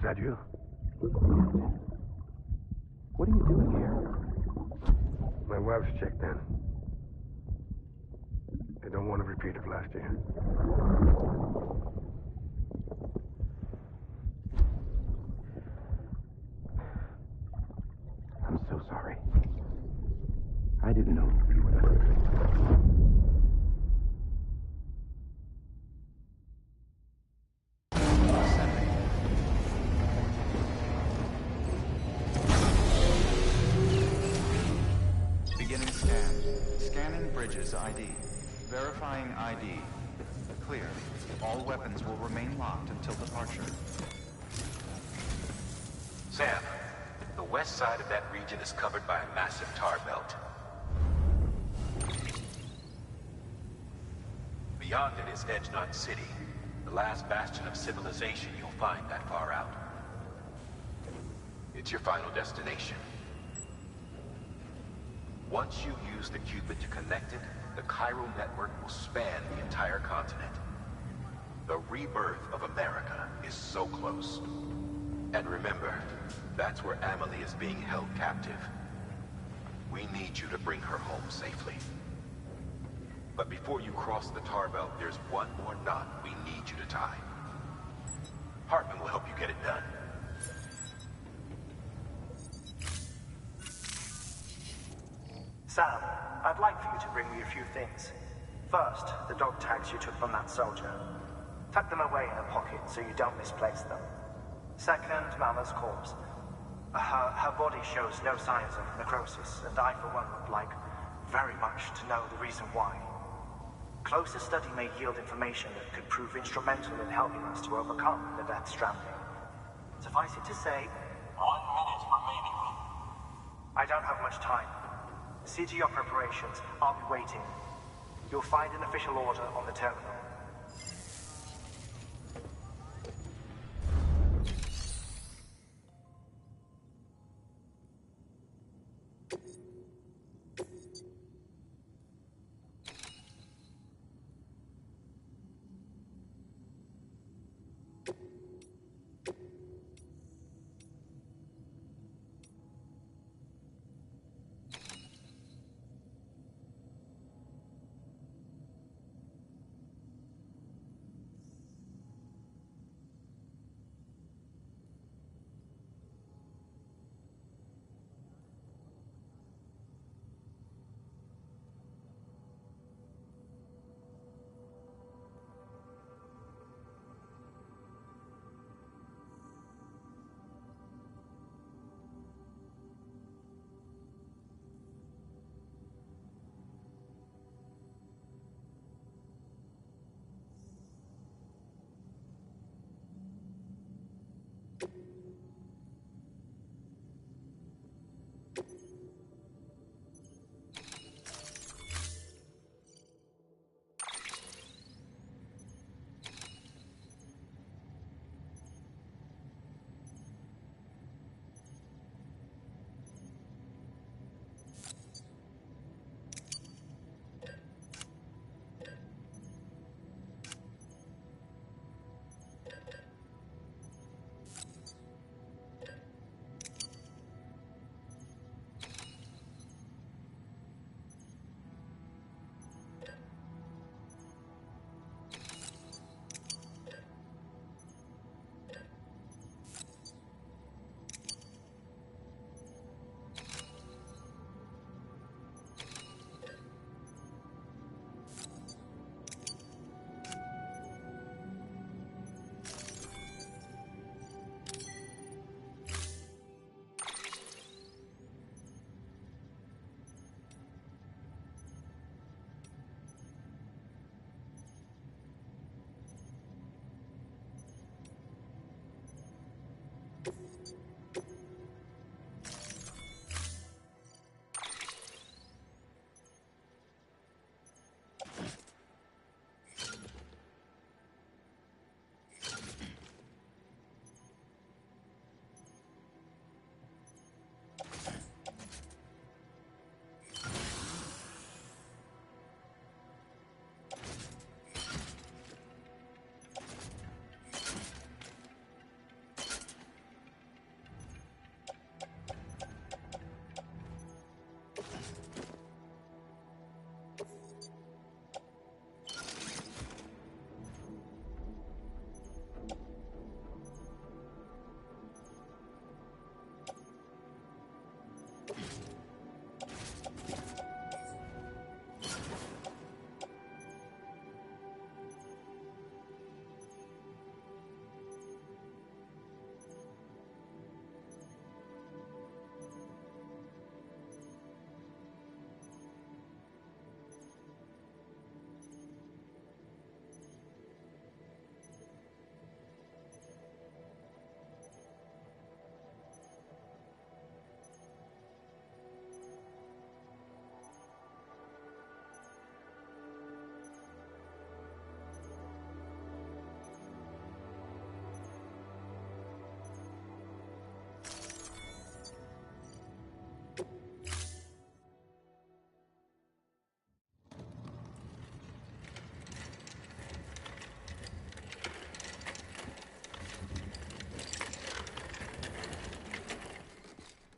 that you? What are you doing here? My wife's checked in. They don't want a repeat of last year. I'm so sorry. I didn't know you were that. Beginning scan. Scanning bridges ID. Verifying ID. Clear. All weapons will remain locked until departure. Sam, the west side of that region is covered by a massive tar belt. Beyond it is Edgenut City, the last bastion of civilization you'll find that far out. It's your final destination. Once you use the Cupid to connect it, the chiral network will span the entire continent. The rebirth of America is so close. And remember, that's where Amelie is being held captive. We need you to bring her home safely. But before you cross the tar belt, there's one more knot we need you to tie. Hartman will help you get it done. Sam, I'd like for you to bring me a few things. First, the dog tags you took from that soldier. Tuck them away in a pocket so you don't misplace them. Second, Mama's corpse. Her body shows no signs of necrosis, and I, for one, would like very much to know the reason why. Closer study may yield information that could prove instrumental in helping us to overcome the Death Stranding. Suffice it to say, 1 minute remaining. I don't have much time. See to your preparations. I'll be waiting. You'll find an official order on the terminal.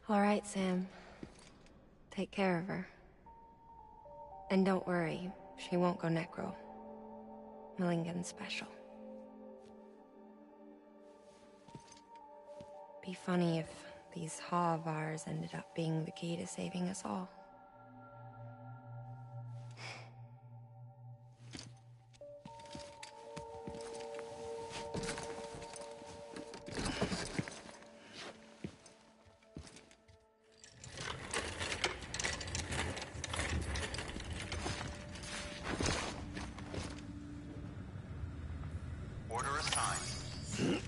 All right, Sam. Take care of her. And don't worry, she won't go necro. Millingen's special. Be funny if these Ha of ours ended up being the key to saving us all. Order assigned.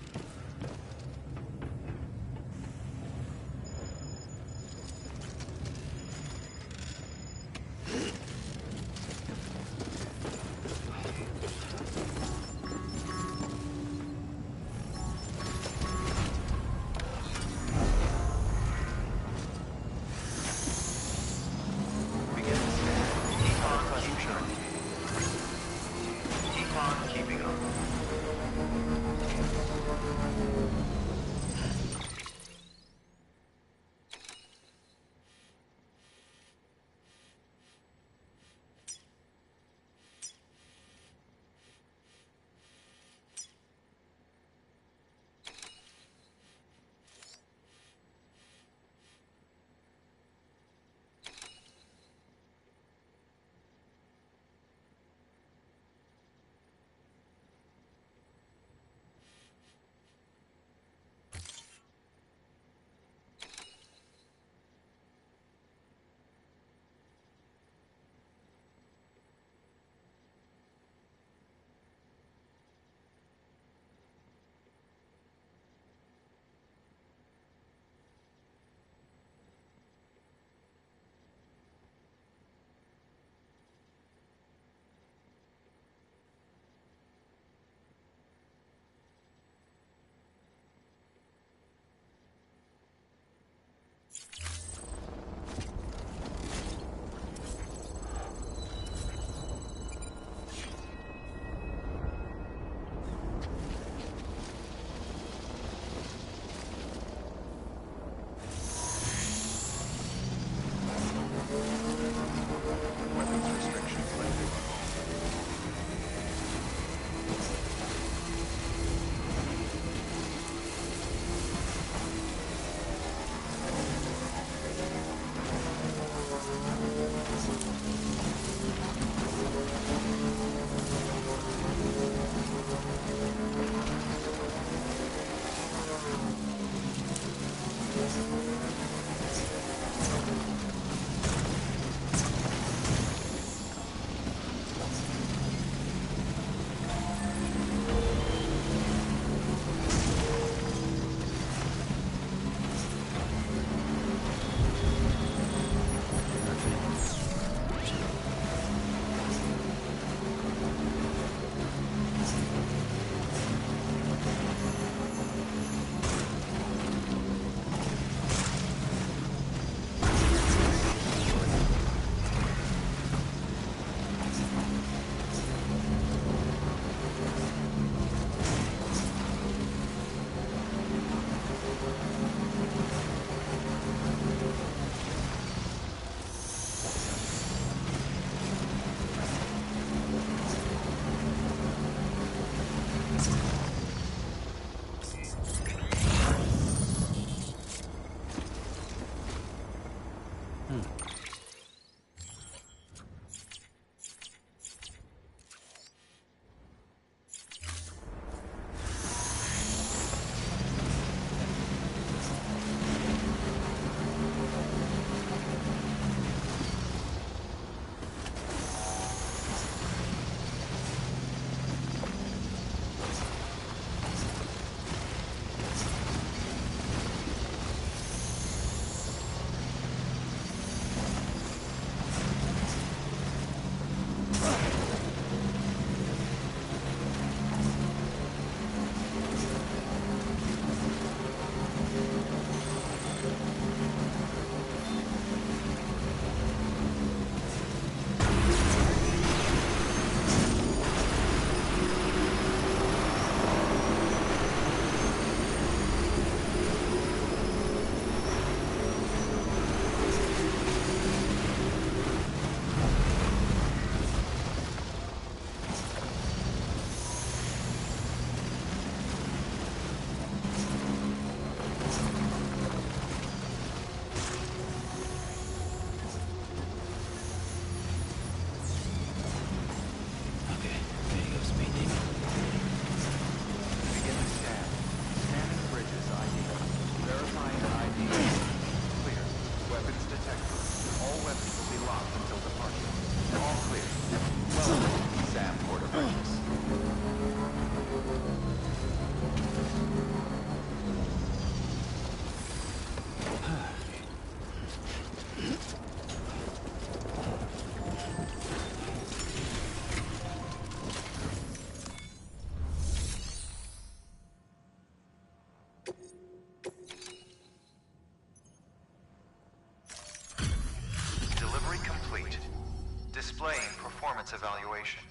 evaluation.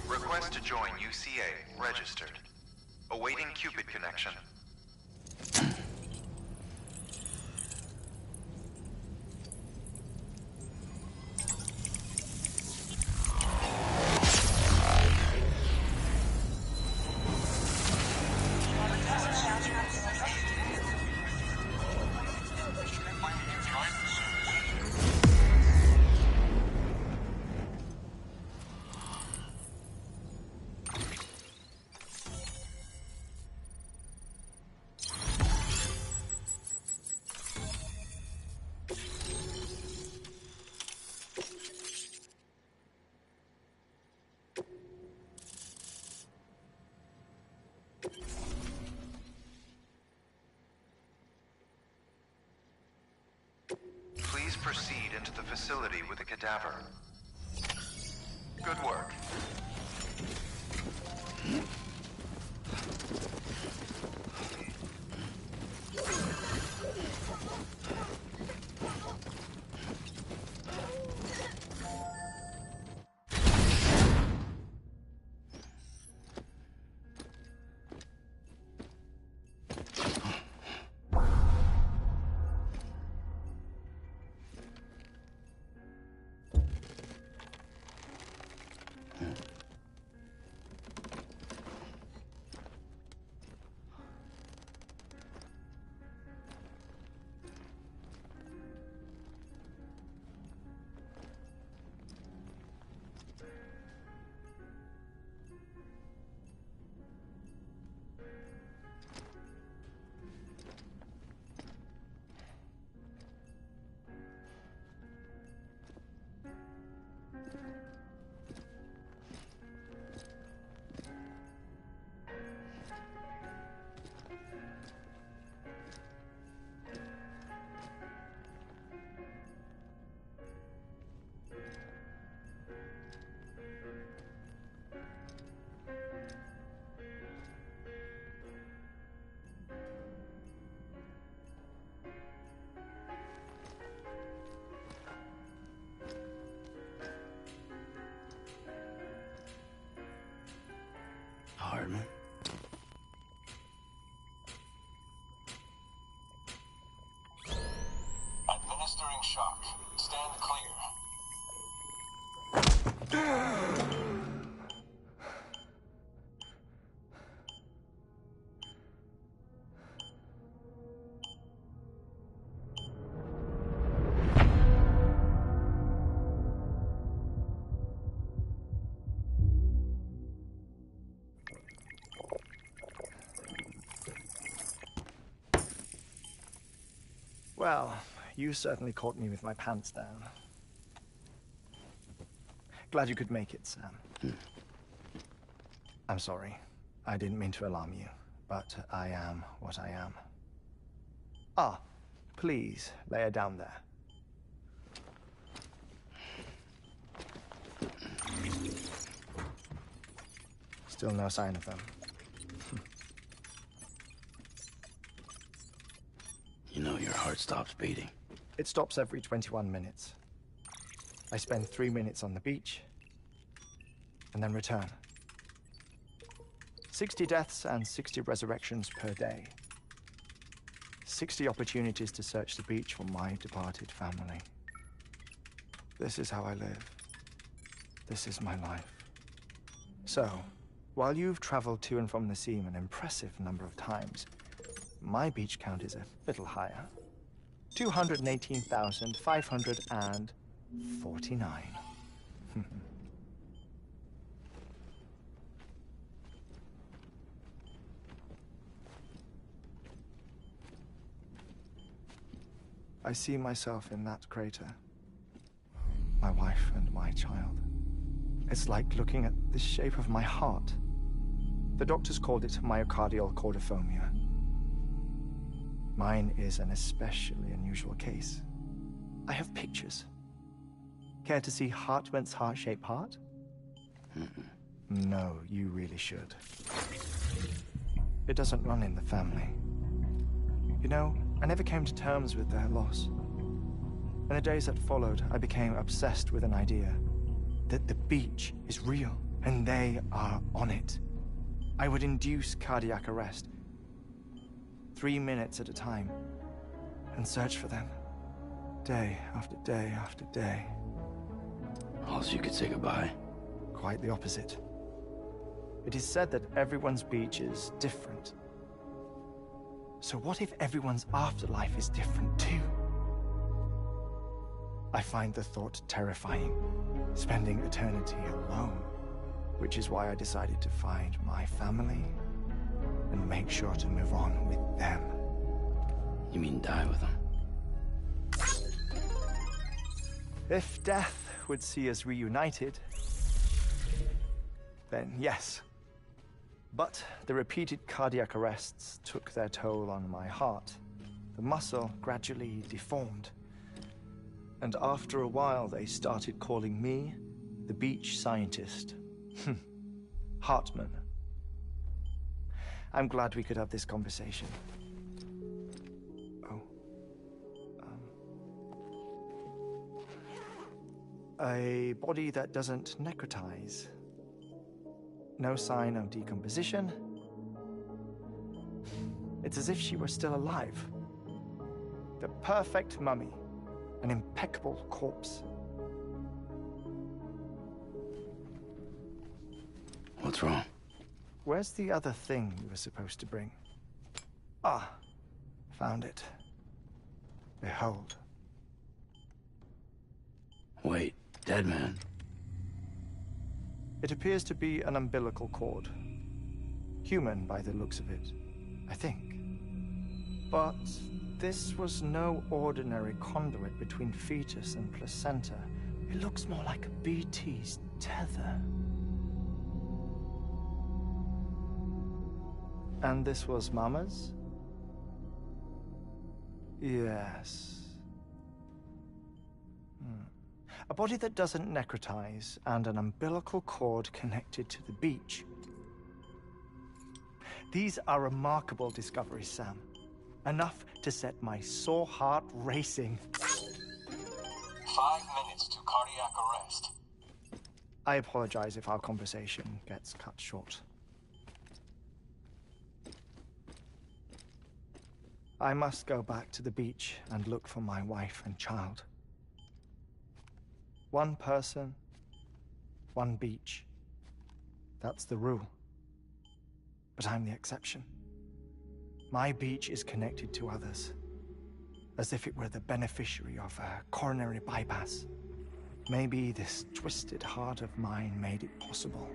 Request to join UCA. Registered. Awaiting Cupid connection. Please proceed into the facility with the cadaver. Good work. Hardman. Administering shock. Stand clear. Well, you certainly caught me with my pants down. Glad you could make it, Sam. I'm sorry. I didn't mean to alarm you, but I am what I am. Ah, please, lay her down there. Still no sign of them. You know your heart stops beating. It stops every 21 minutes. I spend 3 minutes on the beach, and then return. 60 deaths and 60 resurrections per day. 60 opportunities to search the beach for my departed family. This is how I live. This is my life. So, while you've traveled to and from the seam an impressive number of times, my beach count is a little higher. 218,549. I see myself in that crater. My wife and my child. It's like looking at the shape of my heart. The doctors called it myocardial cordiformia. Mine is an especially unusual case. I have pictures. Care to see Hartman's heart-shaped heart? No, you really should. It doesn't run in the family. You know, I never came to terms with their loss. In the days that followed, I became obsessed with an idea that the beach is real, and they are on it. I would induce cardiac arrest, 3 minutes at a time, and search for them, day after day after day. Also, you could say goodbye. Quite the opposite. It is said that everyone's beach is different. So what if everyone's afterlife is different too? I find the thought terrifying, spending eternity alone, which is why I decided to find my family and make sure to move on with them. You mean die with them? If death would see us reunited, then yes. But the repeated cardiac arrests took their toll on my heart. The muscle gradually deformed. And after a while, they started calling me the beach scientist. Hartman. I'm glad we could have this conversation. Oh. A body that doesn't necrotize. No sign of decomposition. It's as if she were still alive. The perfect mummy. An impeccable corpse. What's wrong? Where's the other thing you were supposed to bring? Ah, found it. Behold. Wait, dead man. It appears to be an umbilical cord. Human by the looks of it, I think. But this was no ordinary conduit between fetus and placenta. It looks more like a BT's tether. And this was Mama's? Yes. A body that doesn't necrotize and an umbilical cord connected to the beach. These are remarkable discoveries, Sam. Enough to set my sore heart racing. 5 minutes to cardiac arrest. I apologize if our conversation gets cut short. I must go back to the beach and look for my wife and child. One person, one beach. That's the rule. But I'm the exception. My beach is connected to others, as if it were the beneficiary of a coronary bypass. Maybe this twisted heart of mine made it possible.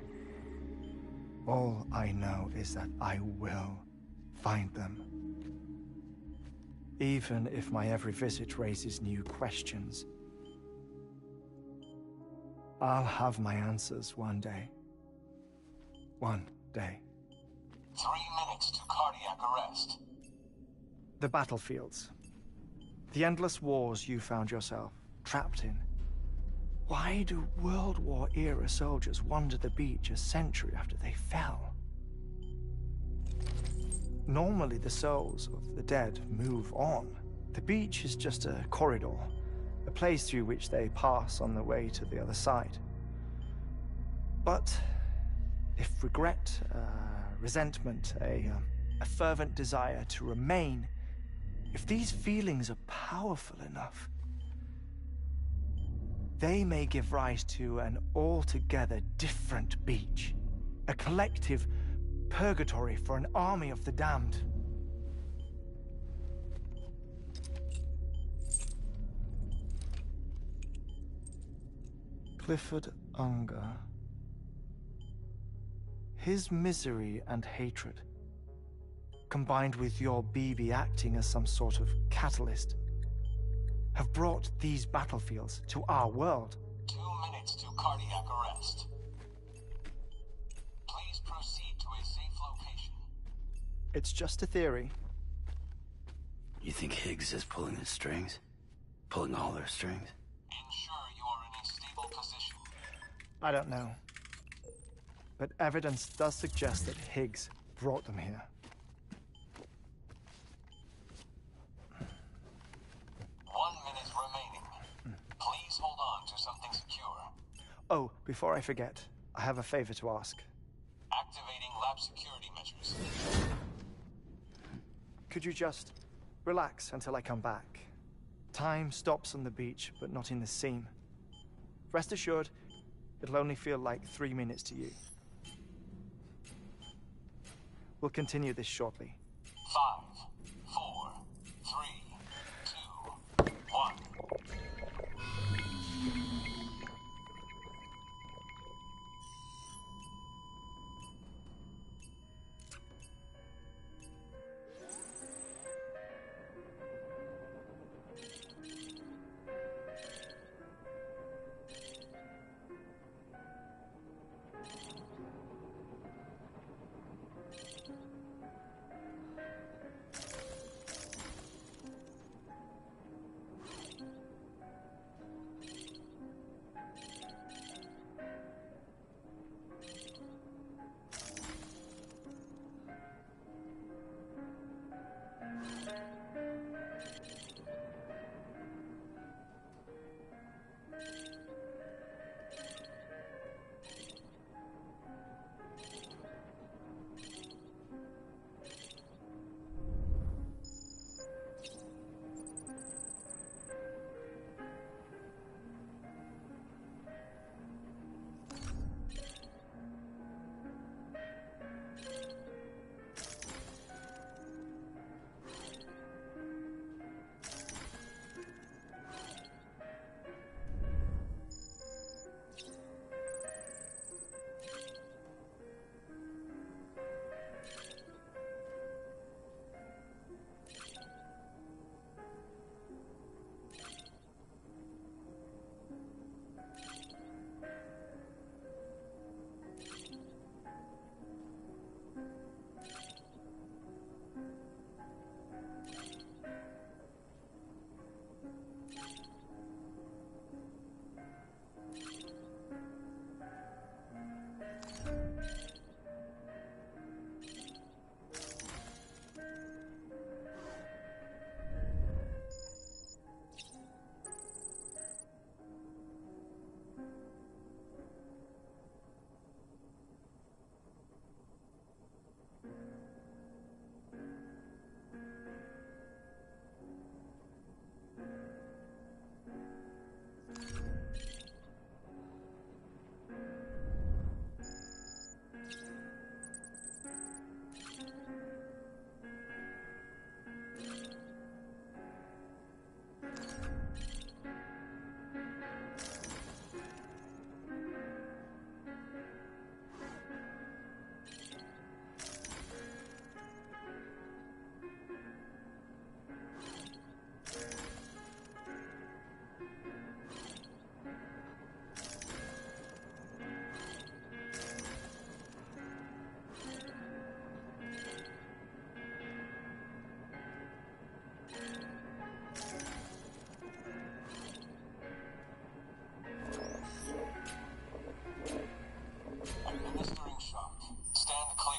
All I know is that I will find them. Even if my every visit raises new questions. I'll have my answers one day. One day. 3 minutes to cardiac arrest. The battlefields. The endless wars you found yourself trapped in. Why do World War-era soldiers wander the beach a century after they fell? Normally, the souls of the dead move on. The beach is just a corridor, a place through which they pass on the way to the other side. But if regret, resentment, a fervent desire to remain, if these feelings are powerful enough, they may give rise to an altogether different beach, a collective purgatory for an army of the damned. Clifford Unger. His misery and hatred, combined with your BB acting as some sort of catalyst, have brought these battlefields to our world. 2 minutes to cardiac arrest. Please proceed to a safe location. It's just a theory. You think Higgs is pulling the strings? Pulling all their strings? Ensure you are in a stable position. I don't know. But evidence does suggest that Higgs brought them here. 1 minute remaining. Please hold on to something secure. Oh, before I forget, I have a favor to ask. Activating lab security measures. Could you just relax until I come back? Time stops on the beach, but not in the scene. Rest assured, it'll only feel like 3 minutes to you. We'll continue this shortly. 5, 4, 3, 2, 1. Administering shock. Stand clear.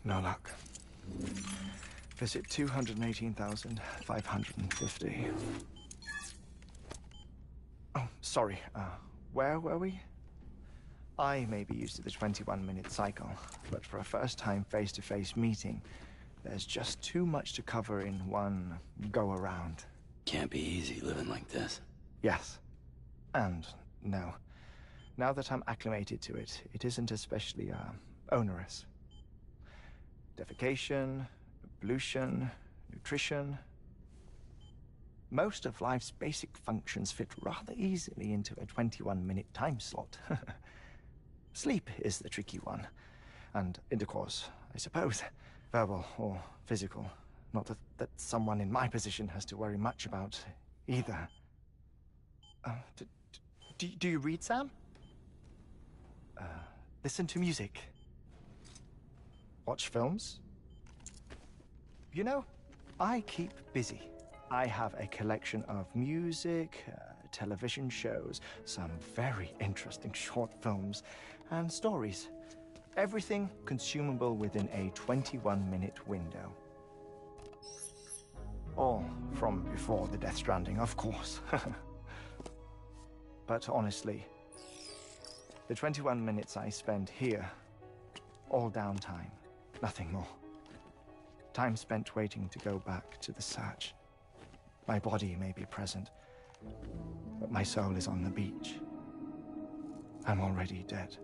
No luck. Visit 218,550. Oh, sorry. Where were we? I may be used to the 21-minute cycle, but for a first-time face-to-face meeting, there's just too much to cover in one go-around. Can't be easy living like this. Yes. And no. Now that I'm acclimated to it, it isn't especially, onerous. defecation, pollution, nutrition. Most of life's basic functions fit rather easily into a 21-minute time slot. Sleep is the tricky one, and intercourse, I suppose, verbal or physical. Not that someone in my position has to worry much about either. Do you read, Sam? Listen to music. Watch films. You know, I keep busy. I have a collection of music, television shows, some very interesting short films, and stories. Everything consumable within a 21-minute window. All from before the Death Stranding, of course. But honestly, the 21 minutes I spend here, all downtime, nothing more. Time spent waiting to go back to the search. My body may be present, but my soul is on the beach. I'm already dead.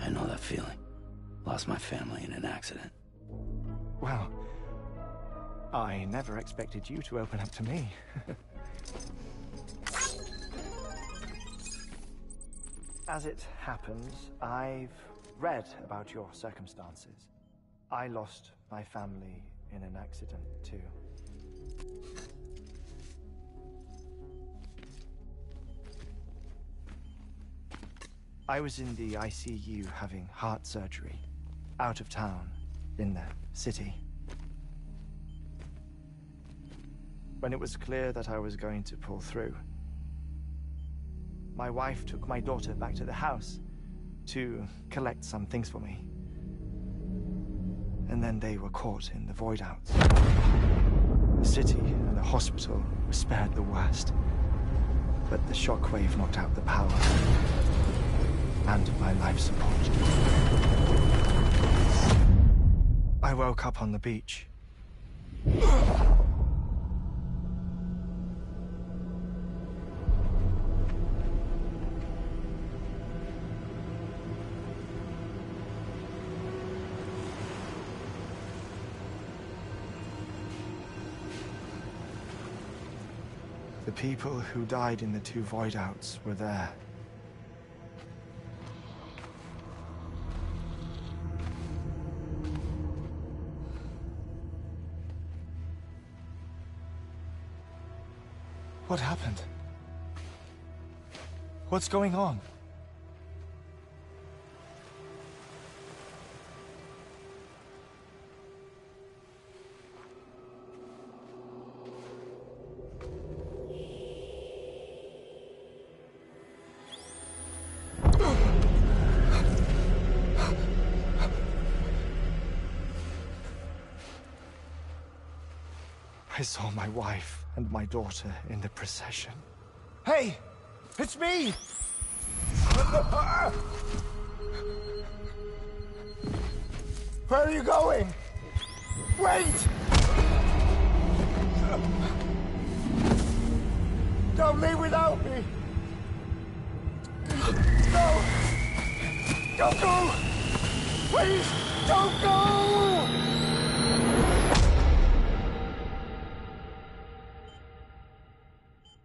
I know that feeling. Lost my family in an accident. Well, I never expected you to open up to me. As it happens, I've read about your circumstances. I lost my family in an accident, too. I was in the ICU having heart surgery, out of town, in the city. When it was clear that I was going to pull through, my wife took my daughter back to the house to collect some things for me. And then they were caught in the void-outs. The city and the hospital were spared the worst, but the shockwave knocked out the power and my life support. I woke up on the beach. The people who died in the two void-outs were there. What happened? What's going on? I saw my wife and my daughter in the procession. Hey! It's me! Where are you going? Wait! Don't leave without me! No! Don't go! Please, don't go!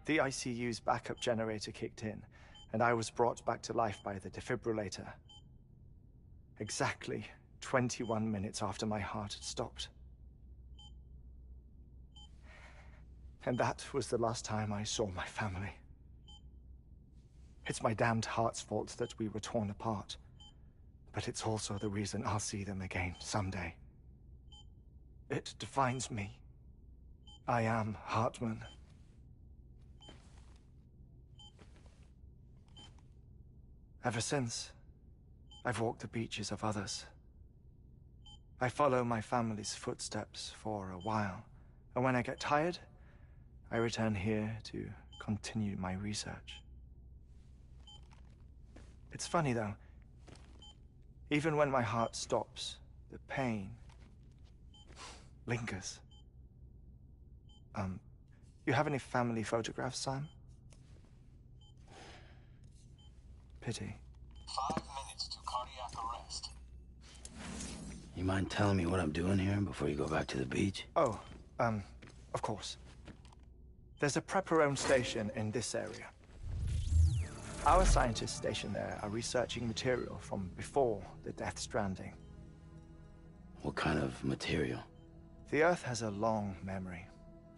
The ICU's backup generator kicked in, and I was brought back to life by the defibrillator. Exactly 21 minutes after my heart had stopped. And that was the last time I saw my family. It's my damned heart's fault that we were torn apart, but it's also the reason I'll see them again someday. It defines me. I am Hartman. Ever since, I've walked the beaches of others. I follow my family's footsteps for a while, and when I get tired, I return here to continue my research. It's funny, though. Even when my heart stops, the pain lingers. You have any family photographs, Sam? Pity. 5 minutes to cardiac arrest. You mind telling me what I'm doing here before you go back to the beach? Oh, of course. There's a prepper-owned station in this area. Our scientists stationed there are researching material from before the Death Stranding. What kind of material? The Earth has a long memory.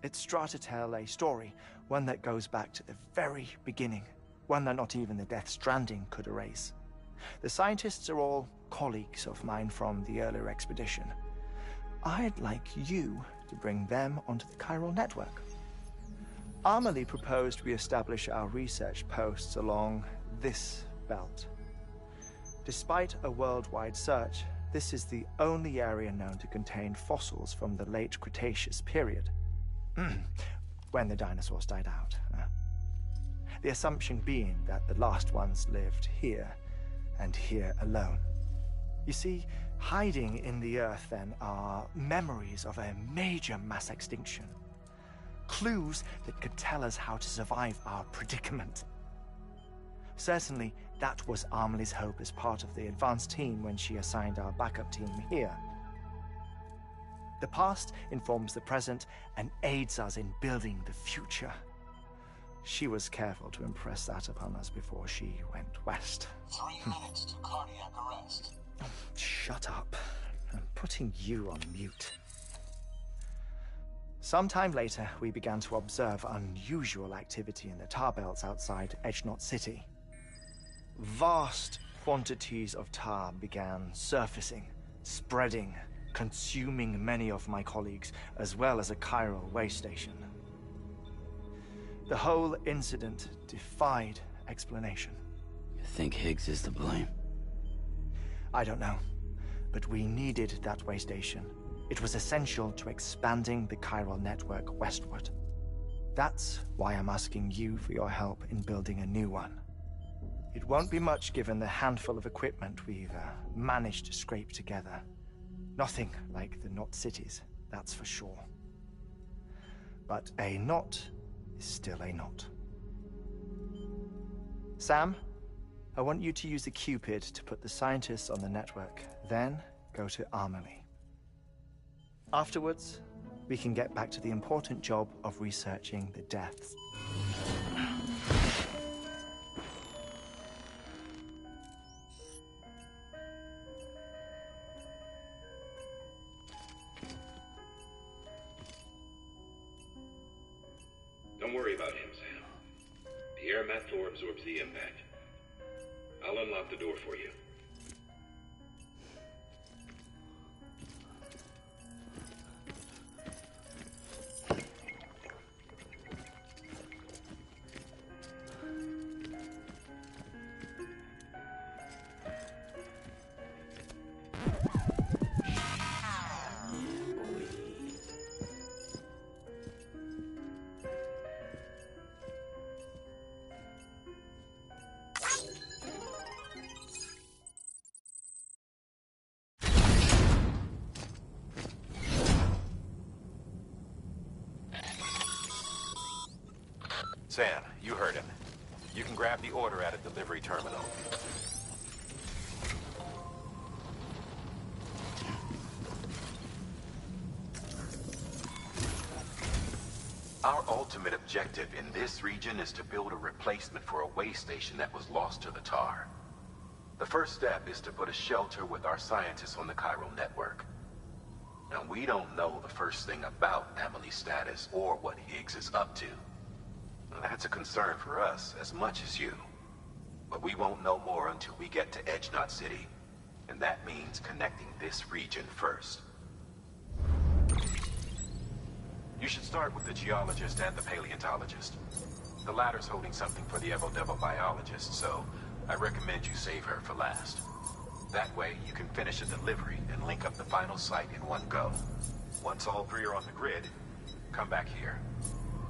It's trying to tell a story, one that goes back to the very beginning, one that not even the Death Stranding could erase. The scientists are all colleagues of mine from the earlier expedition. I'd like you to bring them onto the chiral network. Amelie proposed we establish our research posts along this belt. Despite a worldwide search, this is the only area known to contain fossils from the late Cretaceous period. When the dinosaurs died out. The assumption being that the last ones lived here, and here alone. You see, hiding in the Earth, then, are memories of a major mass extinction. Clues that could tell us how to survive our predicament. Certainly, that was Amelie's hope as part of the advanced team when she assigned our backup team here. The past informs the present and aids us in building the future. She was careful to impress that upon us before she went west. 3 minutes to cardiac arrest. Oh, shut up. I'm putting you on mute. Sometime later, we began to observe unusual activity in the tar belts outside Edgenot City. Vast quantities of tar began surfacing, spreading, consuming many of my colleagues, as well as a chiral way station. The whole incident defied explanation. You think Higgs is to blame? I don't know, but we needed that way station. It was essential to expanding the chiral network westward. That's why I'm asking you for your help in building a new one. It won't be much given the handful of equipment we've managed to scrape together. Nothing like the knot cities, that's for sure. But a knot is still a knot. Sam, I want you to use the Cupid to put the scientists on the network, then go to Amelie. Afterwards, we can get back to the important job of researching the deaths. Don't worry about him, Sam. The air mat floor absorbs the impact. I'll unlock the door for you. Sam, you heard him. You can grab the order at a delivery terminal. Our ultimate objective in this region is to build a replacement for a way station that was lost to the tar. The first step is to put a shelter with our scientists on the chiral network. Now, we don't know the first thing about Amelie's status or what Higgs is up to. That's a concern for us as much as you. But we won't know more until we get to Edgenot City. And that means connecting this region first. You should start with the geologist and the paleontologist. The latter's holding something for the Evo-Devo biologist, so I recommend you save her for last. That way, you can finish a delivery and link up the final site in one go. Once all three are on the grid, come back here.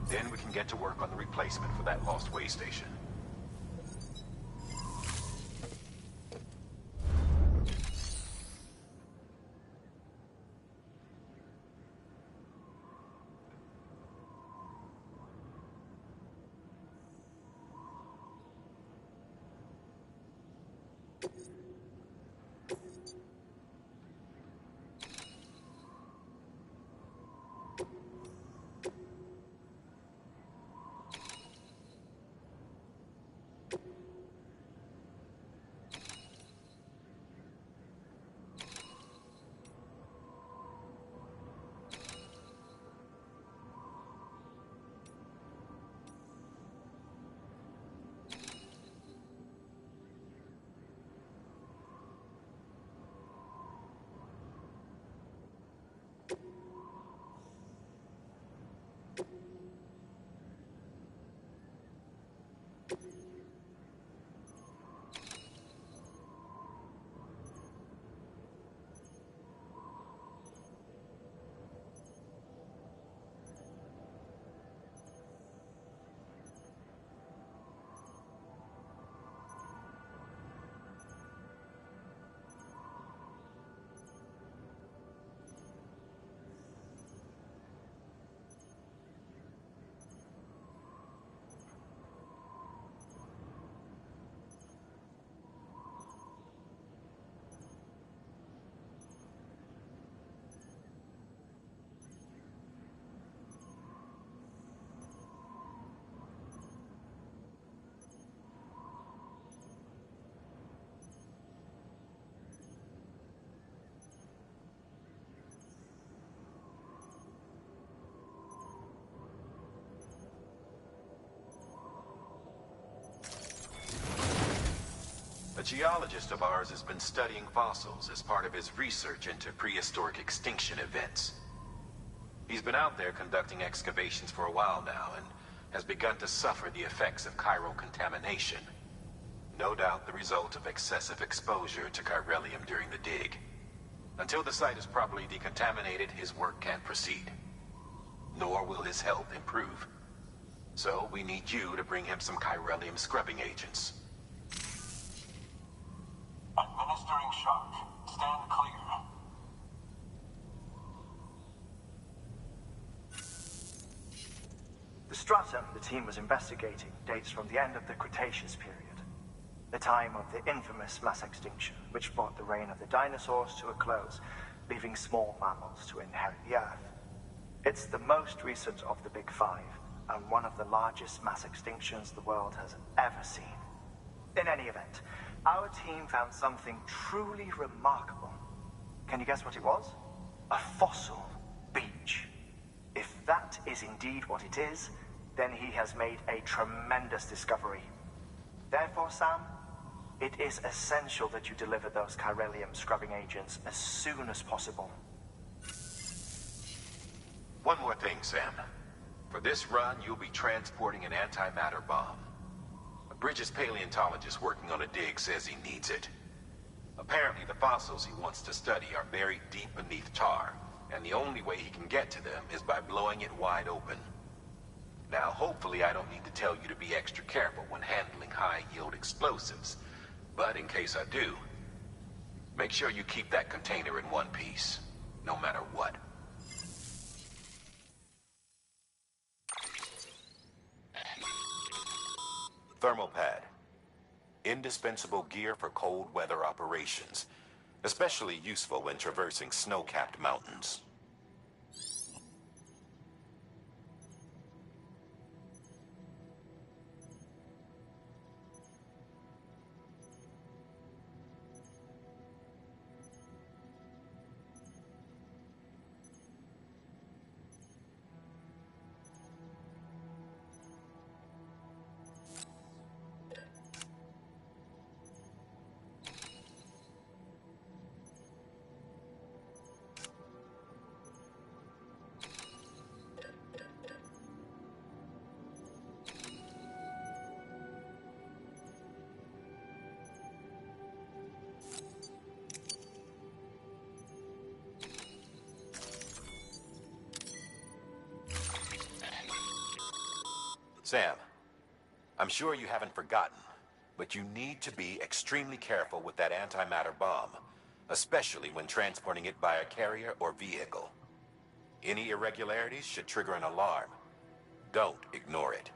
Then we can get to work on the replacement for that lost way station. geologist of ours has been studying fossils as part of his research into prehistoric extinction events. He's been out there conducting excavations for a while now and has begun to suffer the effects of chiral contamination. No doubt the result of excessive exposure to chiralium during the dig. Until the site is properly decontaminated, his work can't proceed. Nor will his health improve. So we need you to bring him some chiralium scrubbing agents. Administering shock. Stand clear. The stratum the team was investigating dates from the end of the Cretaceous period, the time of the infamous mass extinction, which brought the reign of the dinosaurs to a close, leaving small mammals to inherit the Earth. It's the most recent of the Big Five, and one of the largest mass extinctions the world has ever seen. In any event, our team found something truly remarkable. Can you guess what it was? A fossil beach. If that is indeed what it is, then he has made a tremendous discovery. Therefore, Sam, it is essential that you deliver those chiralium scrubbing agents as soon as possible. One more thing, Sam. For this run, you'll be transporting an antimatter bomb. A Bridges paleontologist working on a dig says he needs it. Apparently, the fossils he wants to study are buried deep beneath tar, and the only way he can get to them is by blowing it wide open. Now, hopefully I don't need to tell you to be extra careful when handling high-yield explosives, but in case I do, make sure you keep that container in one piece, no matter what. Thermal pad. Indispensable gear for cold weather operations, especially useful when traversing snow-capped mountains. Sam, I'm sure you haven't forgotten, but you need to be extremely careful with that antimatter bomb, especially when transporting it by a carrier or vehicle. Any irregularities should trigger an alarm. Don't ignore it.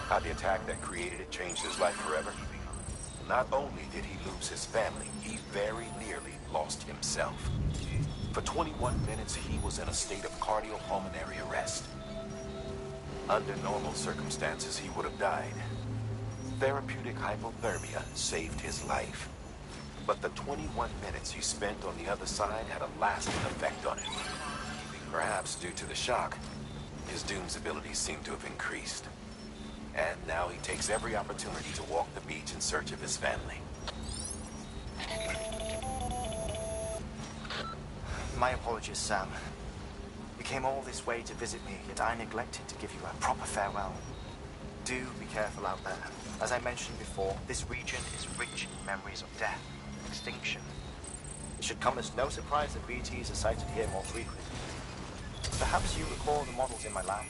How the attack that created it changed his life forever? Not only did he lose his family, he very nearly lost himself. For 21 minutes, he was in a state of cardiopulmonary arrest. Under normal circumstances, he would have died. Therapeutic hypothermia saved his life. But the 21 minutes he spent on the other side had a lasting effect on him. Perhaps due to the shock, his Doom's abilities seem to have increased. And now he takes every opportunity to walk the beach in search of his family. My apologies, Sam. You came all this way to visit me, yet I neglected to give you a proper farewell. Do be careful out there. As I mentioned before, this region is rich in memories of death and extinction. It should come as no surprise that BTs are sighted here more frequently. Perhaps you recall the models in my lab.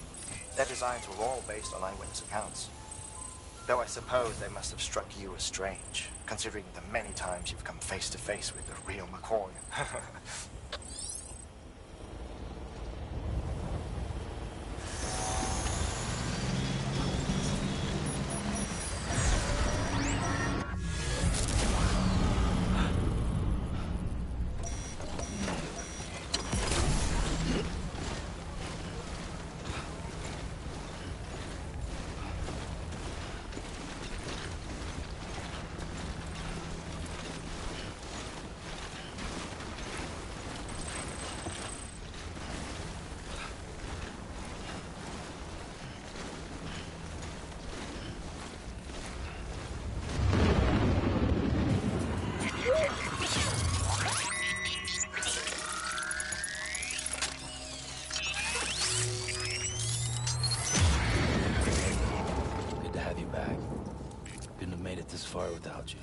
Their designs were all based on eyewitness accounts. Though I suppose they must have struck you as strange, considering the many times you've come face to face with the real McCoy. Far without you.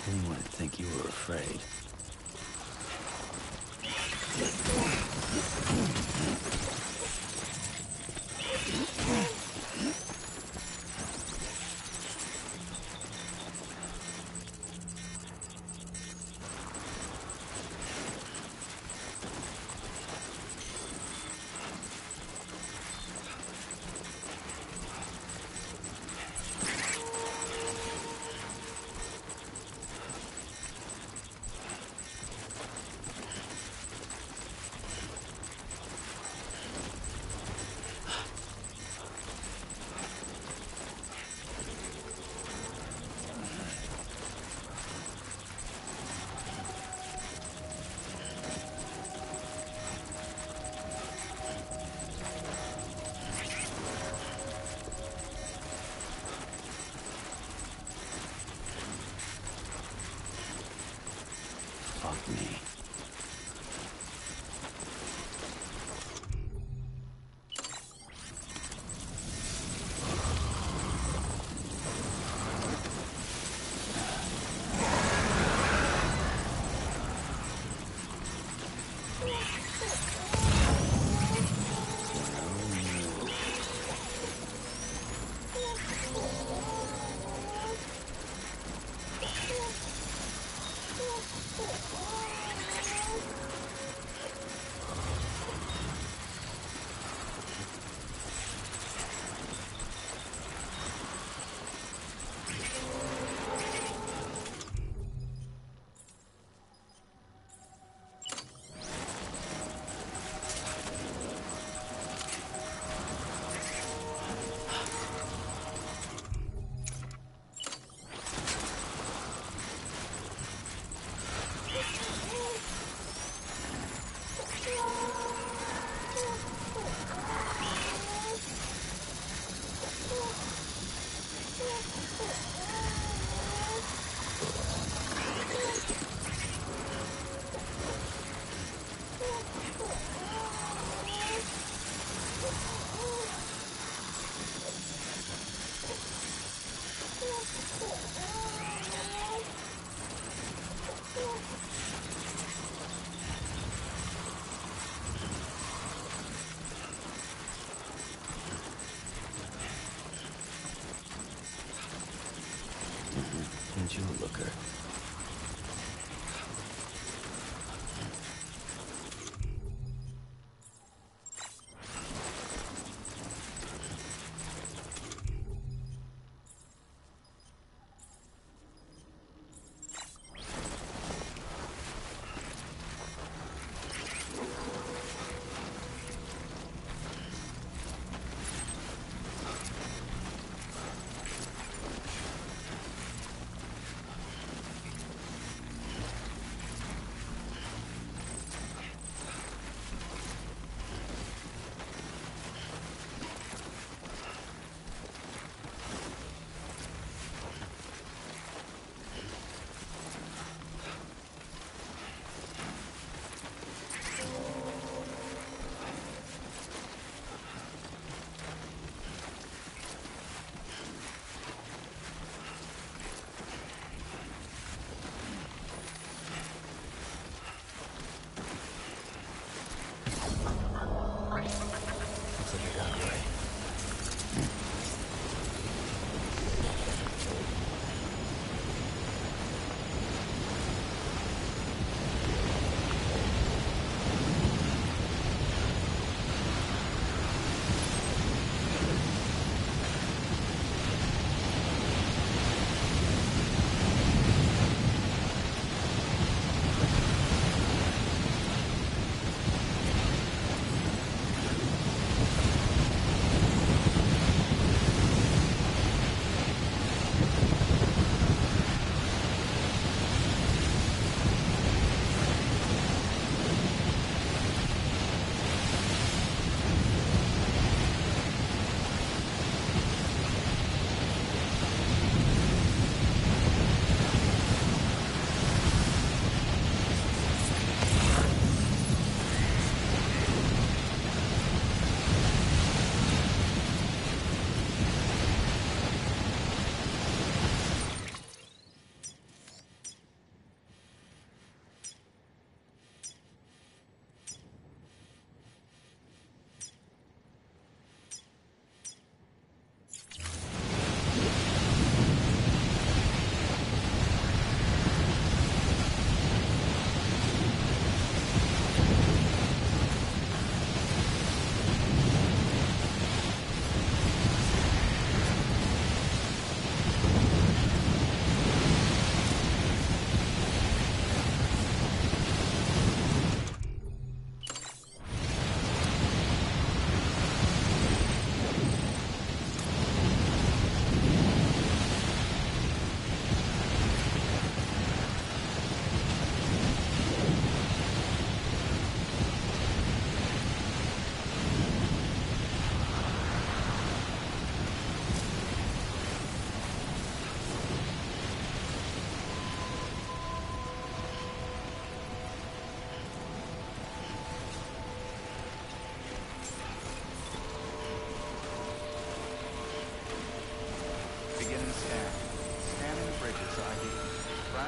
Anyone would think you were afraid. Fuck me. Ain't you a looker?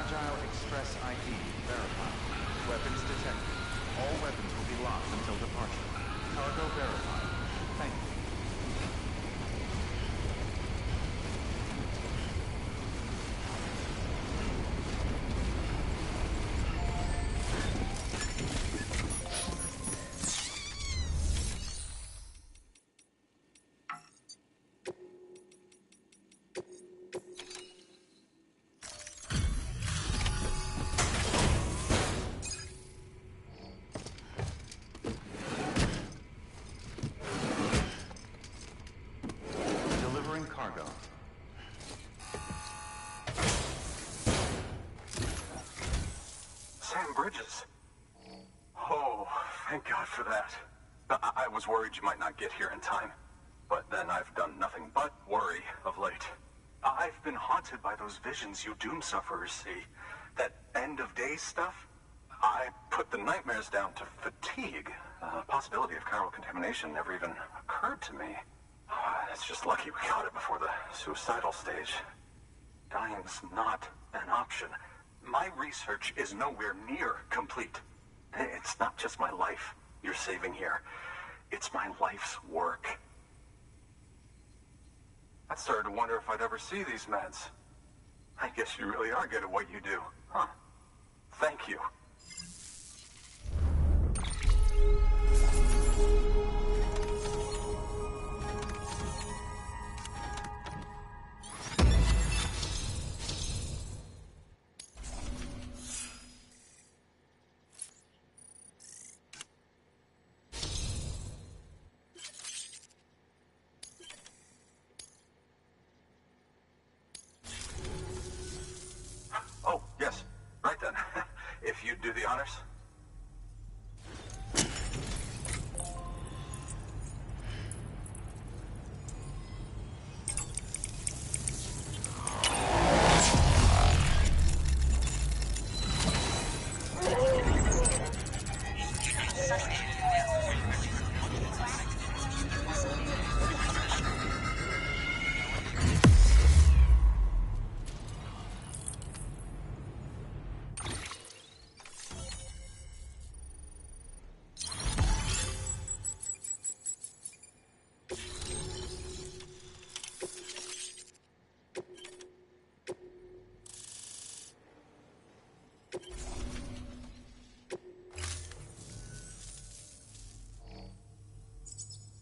Fragile Express ID verified. Weapons detected. All weapons will be locked until departure. Cargo verified. Thank you. Cargo. Sam Bridges. Oh, thank God for that. I was worried you might not get here in time. But then I've done nothing but worry of late. I've been haunted by those visions you doom sufferers see. That end of days stuff. I put the nightmares down to fatigue. The possibility of chiral contamination never even occurred to me. It's just lucky we caught it before the suicidal stage. Dying's not an option. My research is nowhere near complete. It's not just my life you're saving here. It's my life's work. I started to wonder if I'd ever see these meds. I guess you really are good at what you do, huh? Thank you. Oh, yes. Right then. If you'd do the honors.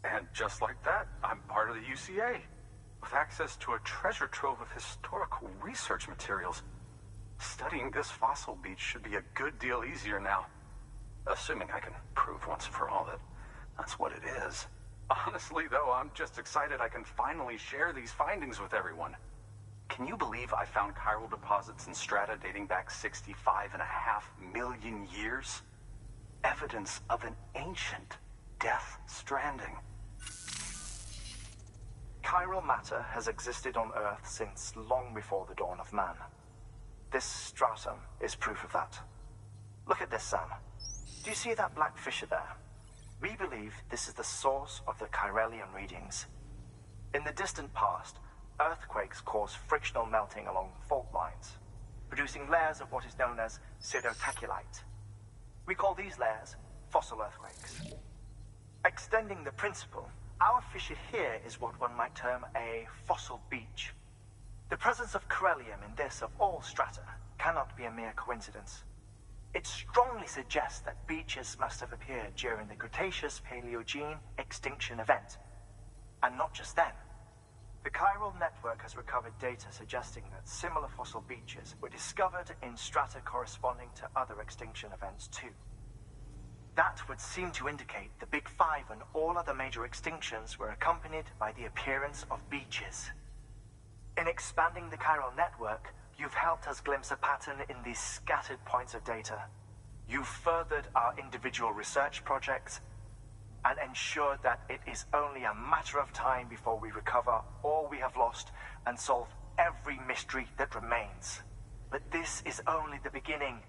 And just like that, I'm part of the UCA, with access to a treasure trove of historical research materials. Studying this fossil beach should be a good deal easier now. Assuming I can prove once and for all that that's what it is. Honestly, though, I'm just excited I can finally share these findings with everyone. Can you believe I found chiral deposits in strata dating back 65.5 million years? Evidence of an ancient death stranding. Chiral matter has existed on Earth since long before the dawn of man. This stratum is proof of that. Look at this, Sam. Do you see that black fissure there? We believe this is the source of the Chiralian readings. In the distant past, earthquakes cause frictional melting along fault lines, producing layers of what is known as pseudotaculite. We call these layers fossil earthquakes. Extending the principle, our fissure here is what one might term a fossil beach. The presence of Chiralium in this of all strata cannot be a mere coincidence. It strongly suggests that beaches must have appeared during the Cretaceous-Paleogene extinction event. And not just then. The chiral network has recovered data suggesting that similar fossil beaches were discovered in strata corresponding to other extinction events too. That would seem to indicate the Big Five and all other major extinctions were accompanied by the appearance of beaches. In expanding the chiral network, you've helped us glimpse a pattern in these scattered points of data. You've furthered our individual research projects and ensured that it is only a matter of time before we recover all we have lost and solve every mystery that remains. But this is only the beginning.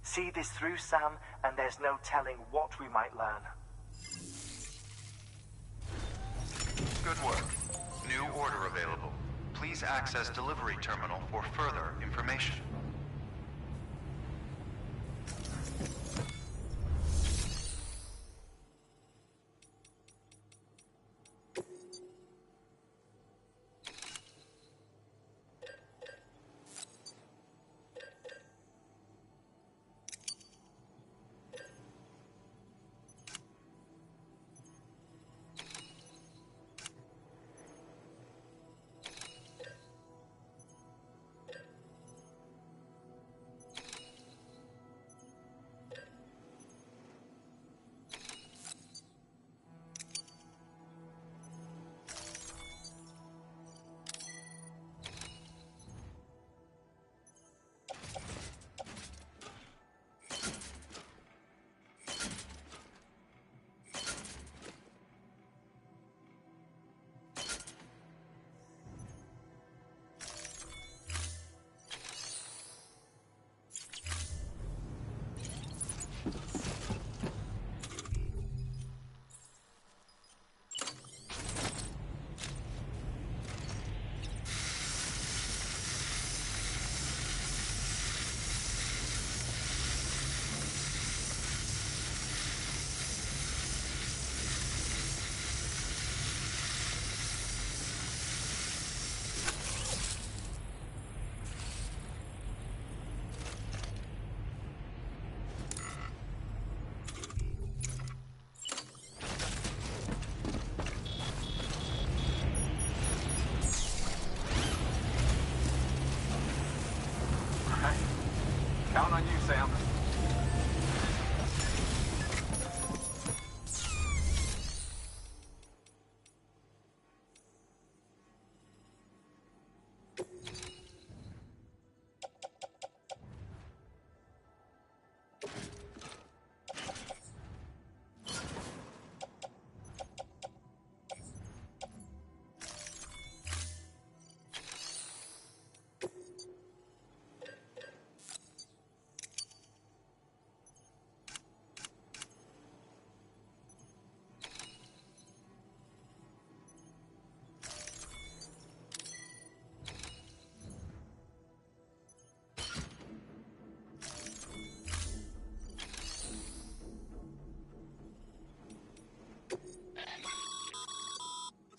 See this through, Sam, and there's no telling what we might learn. Good work. New order available. Please access delivery terminal for further information.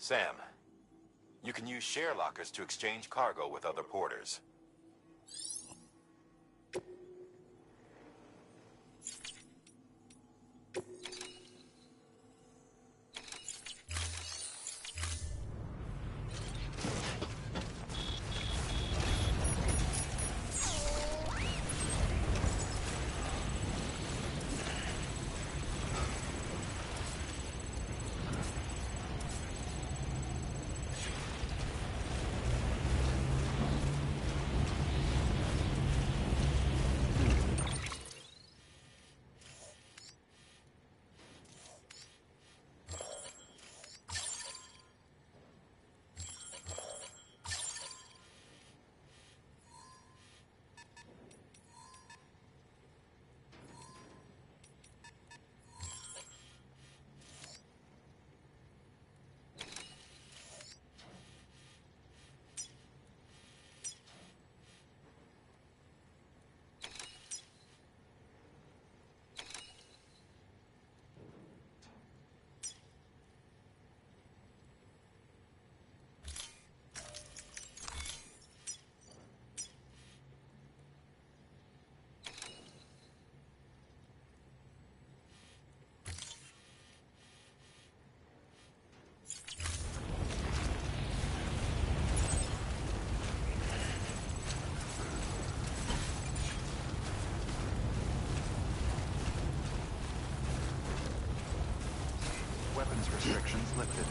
Sam, you can use share lockers to exchange cargo with other porters. Weapons restrictions lifted.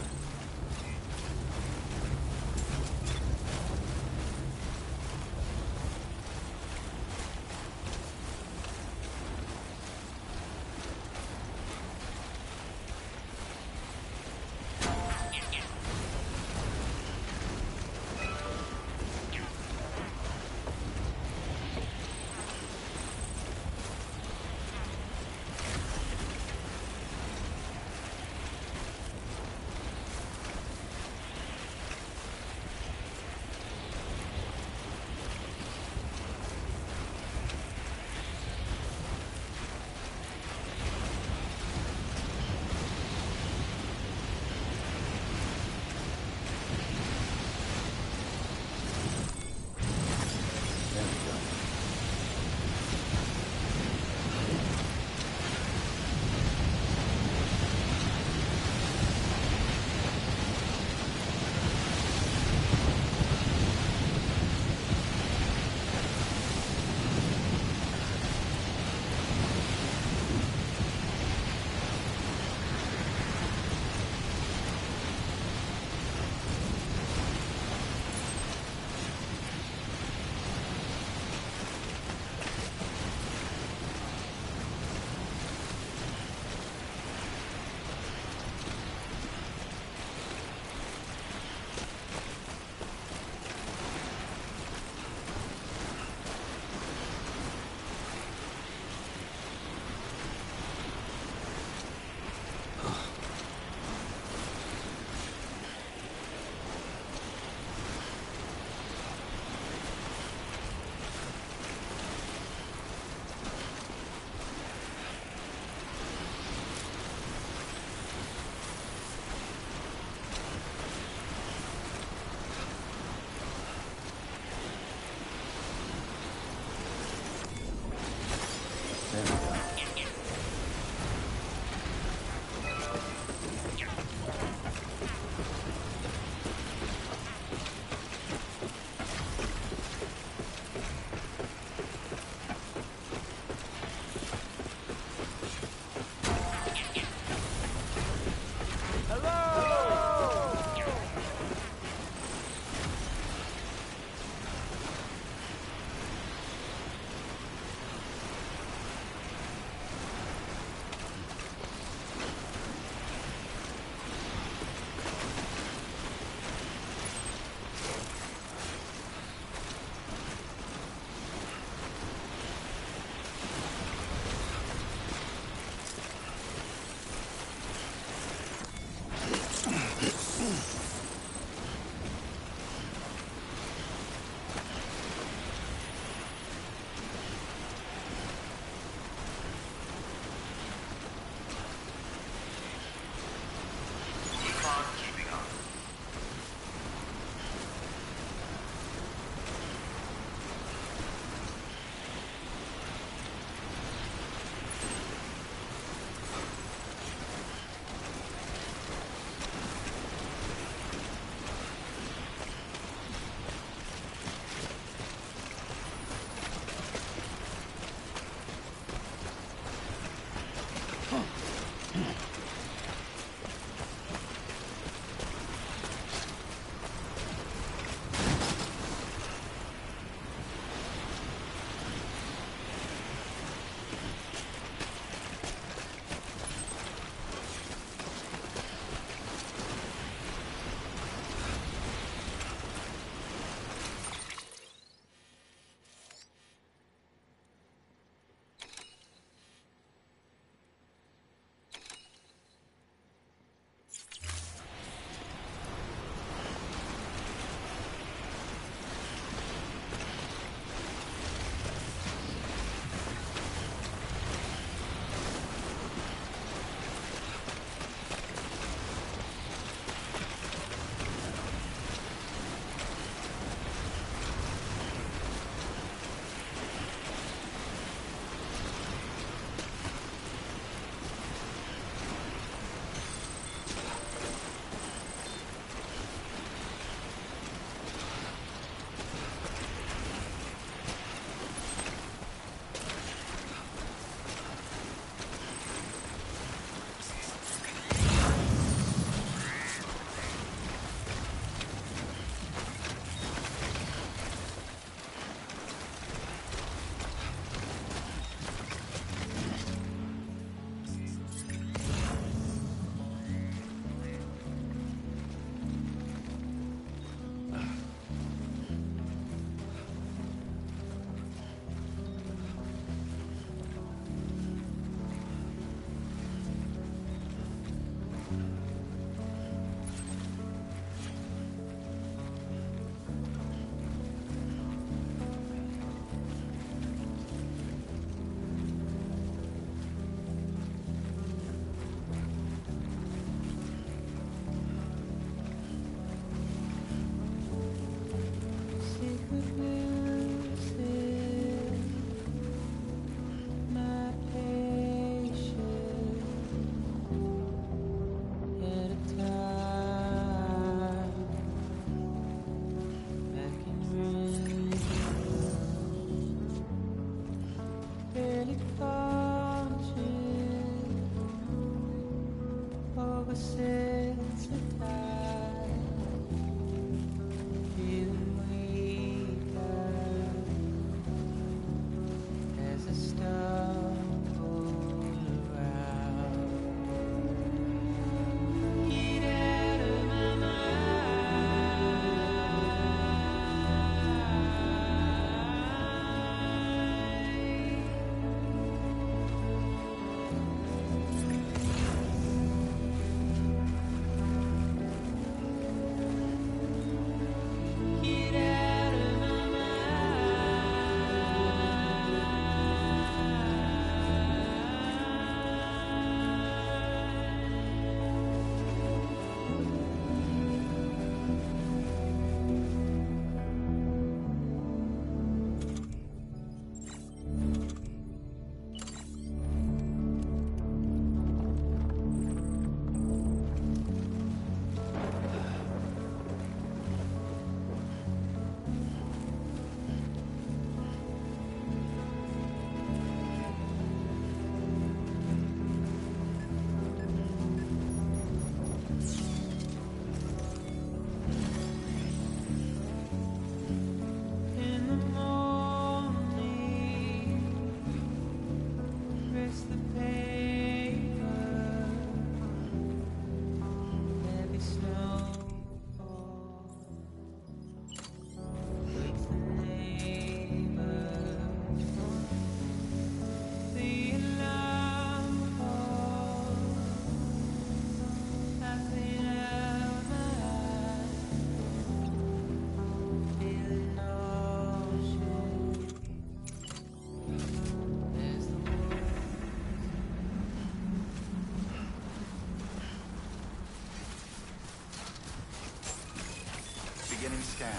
Beginning scan.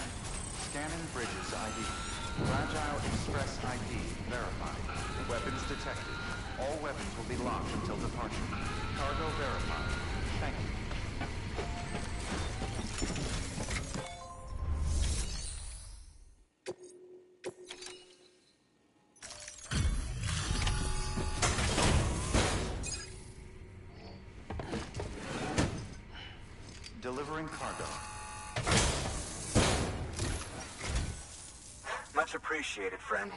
Scanning bridges ID. Fragile Express ID verified. Weapons detected. All weapons will be locked until departure. Cargo verified. Thank you. Delivering cargo. Much appreciated, friend.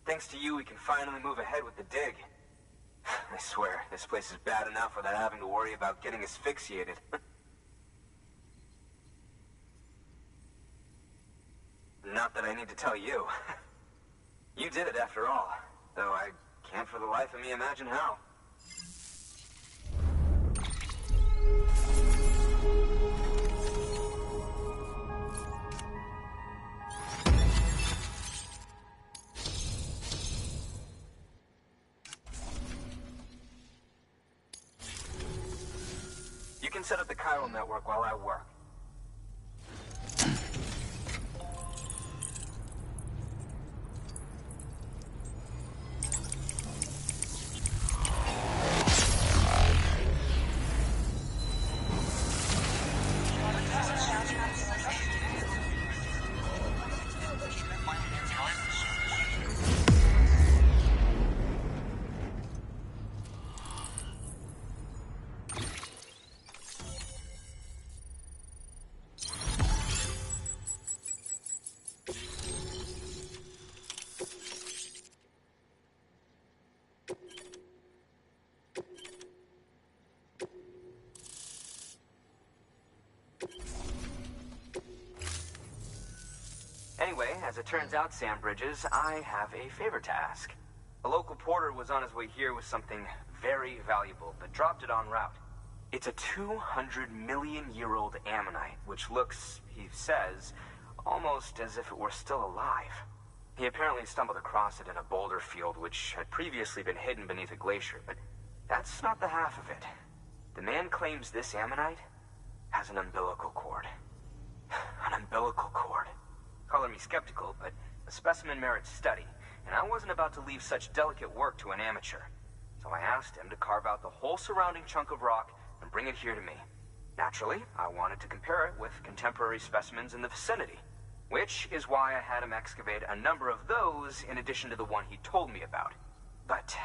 Thanks to you, we can finally move ahead with the dig. I swear, this place is bad enough without having to worry about getting asphyxiated. Not that I need to tell you. You did it after all, though I can't for the life of me imagine how. You can set up the chiral network while I work. Anyway, as it turns out, Sam Bridges, I have a favor to ask. A local porter was on his way here with something very valuable, but dropped it en route. It's a 200-million-year-old ammonite, which looks, he says, almost as if it were still alive. He apparently stumbled across it in a boulder field, which had previously been hidden beneath a glacier, but that's not the half of it. The man claims this ammonite has an umbilical cord. An umbilical cord. Color me skeptical, but the specimen merits study, and I wasn't about to leave such delicate work to an amateur. So I asked him to carve out the whole surrounding chunk of rock and bring it here to me. Naturally, I wanted to compare it with contemporary specimens in the vicinity, which is why I had him excavate a number of those in addition to the one he told me about. But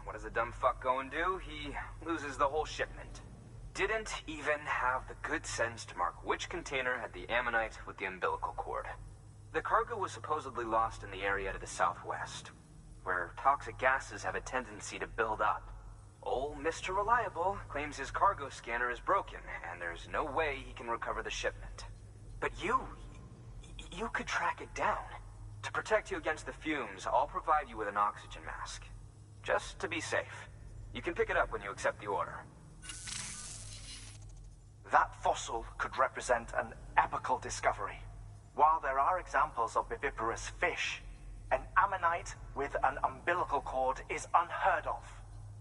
what does a dumb fuck go and do? He loses the whole shipment. Didn't even have the good sense to mark which container had the ammonite with the umbilical cord. The cargo was supposedly lost in the area to the southwest, where toxic gases have a tendency to build up. Old Mr. Reliable claims his cargo scanner is broken, and there's no way he can recover the shipment. But you could track it down. To protect you against the fumes, I'll provide you with an oxygen mask. Just to be safe. You can pick it up when you accept the order. That fossil could represent an epical discovery. While there are examples of viviparous fish, an ammonite with an umbilical cord is unheard of.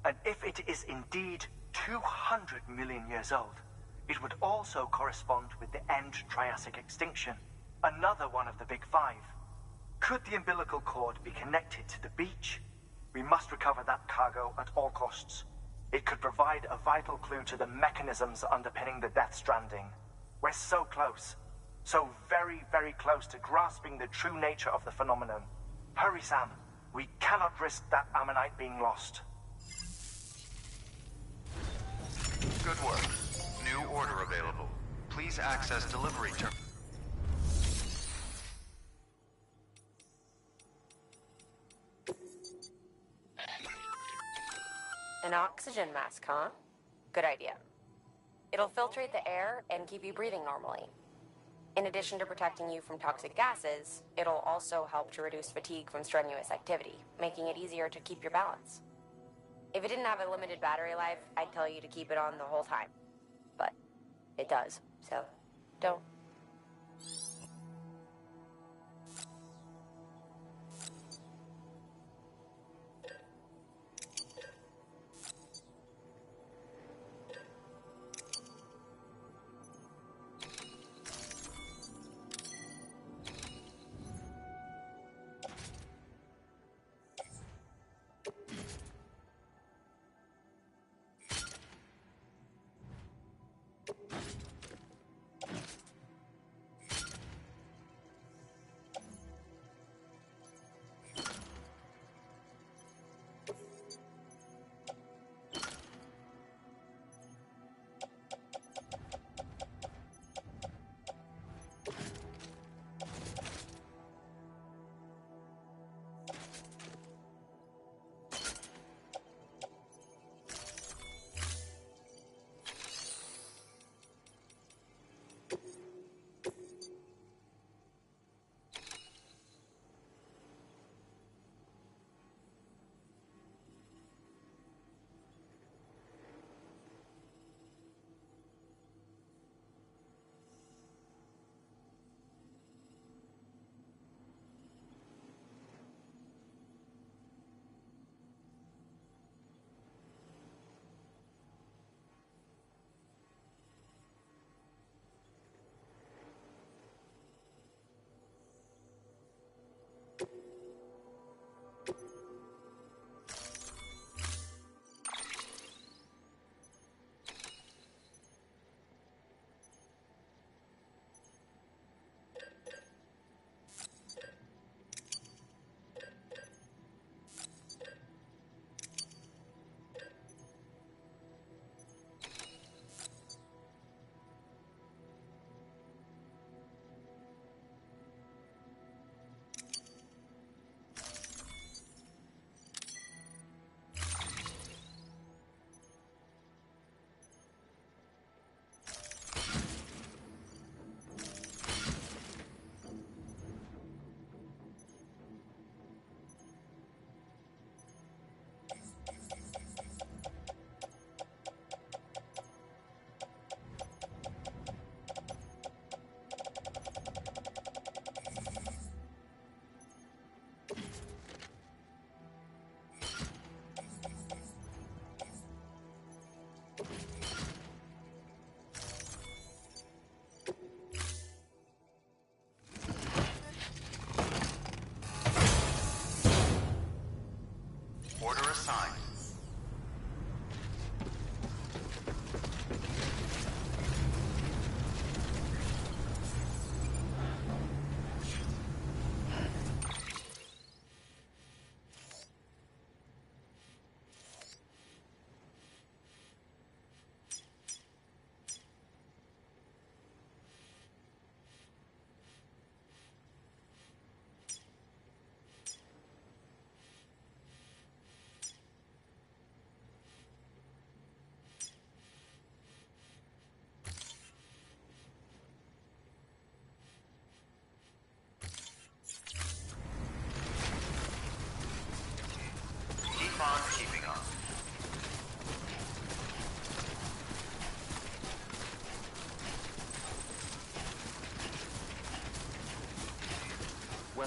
And if it is indeed 200 million years old, it would also correspond with the end Triassic extinction, another one of the Big Five. Could the umbilical cord be connected to the beach? We must recover that cargo at all costs. It could provide a vital clue to the mechanisms underpinning the Death Stranding. We're so close. So very, very close to grasping the true nature of the phenomenon. Hurry, Sam. We cannot risk that ammonite being lost. Good work. New order available. Please access delivery terminal. An oxygen mask, huh? Good idea. It'll filtrate the air and keep you breathing normally. In addition to protecting you from toxic gases, it'll also help to reduce fatigue from strenuous activity, making it easier to keep your balance. If it didn't have a limited battery life, I'd tell you to keep it on the whole time. But it does, so don't.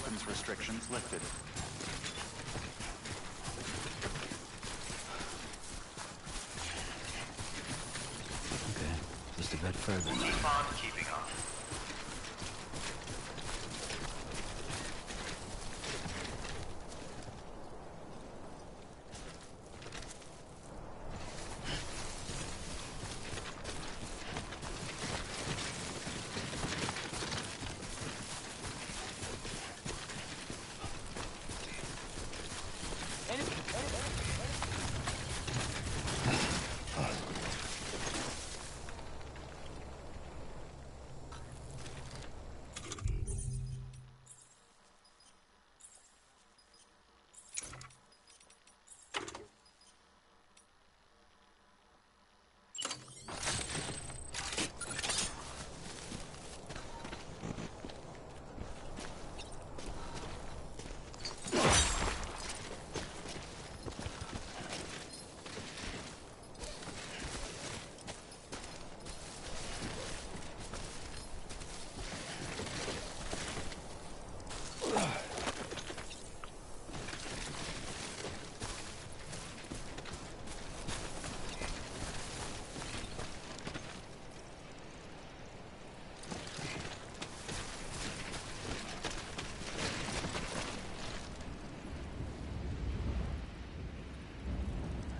weapons restrictions lifted. Okay, just a bit further. Keep on keeping on.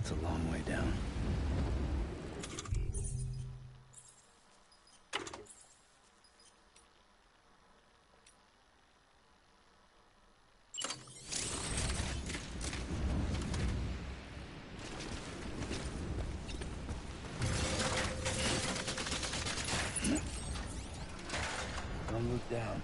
That's a long way down. Don't look down.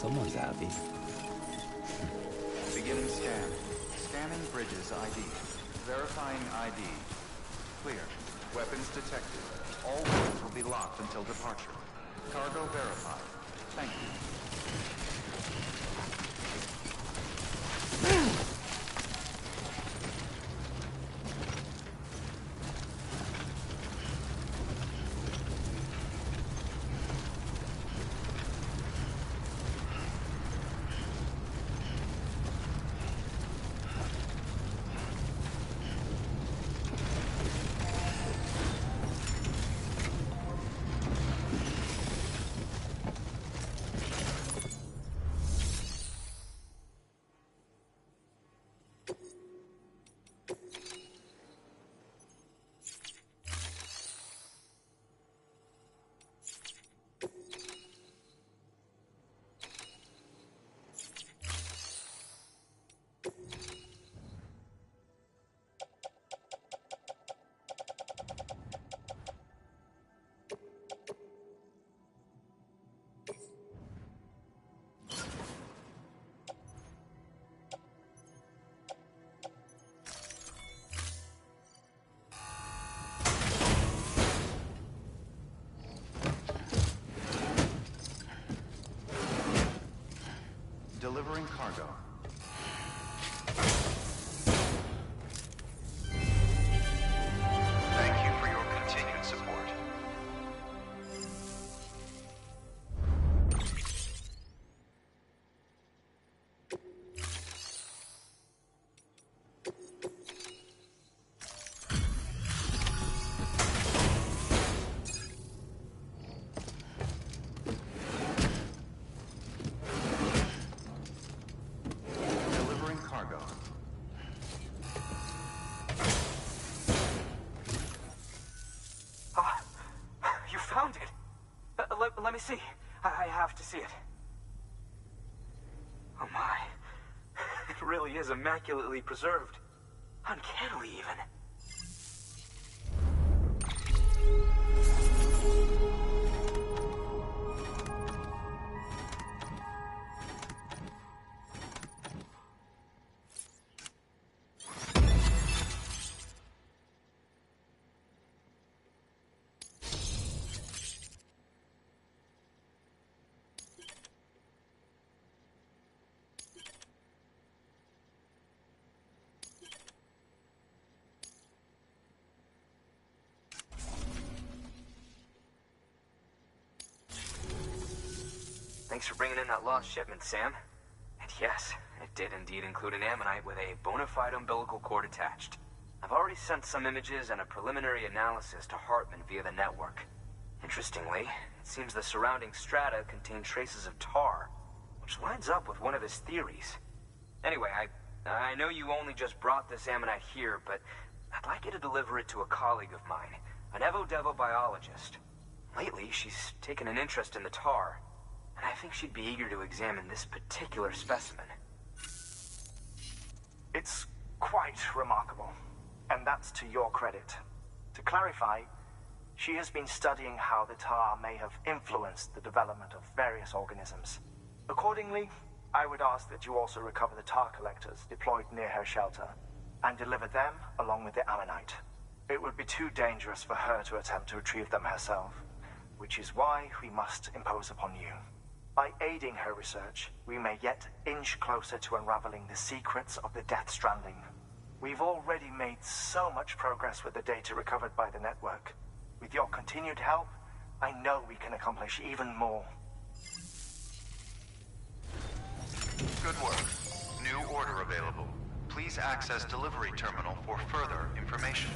Someone's happy. Beginning scan. Scanning bridges ID. Verifying ID. Clear. Weapons detected. All weapons will be locked until departure. Cargo verified. Thank you. Delivering cargo. Thank you for your continued support. Delivering cargo. Ah, you found it. Let me see. I have to see it. Oh my. It really is immaculately preserved. Uncannily even. Thanks for bringing in that lost shipment, Sam. And yes, it did indeed include an ammonite with a bona fide umbilical cord attached. I've already sent some images and a preliminary analysis to Hartman via the network. Interestingly, it seems the surrounding strata contain traces of tar, which lines up with one of his theories. Anyway, I know you only just brought this ammonite here, but I'd like you to deliver it to a colleague of mine, an Evo-Devo biologist. Lately, she's taken an interest in the tar, and I think she'd be eager to examine this particular specimen. It's quite remarkable, and that's to your credit. To clarify, she has been studying how the tar may have influenced the development of various organisms. Accordingly, I would ask that you also recover the tar collectors deployed near her shelter, and deliver them along with the ammonite. It would be too dangerous for her to attempt to retrieve them herself, which is why we must impose upon you. By aiding her research, we may yet inch closer to unraveling the secrets of the Death Stranding. We've already made so much progress with the data recovered by the network. With your continued help, I know we can accomplish even more. Good work. New order available. Please access delivery terminal for further information.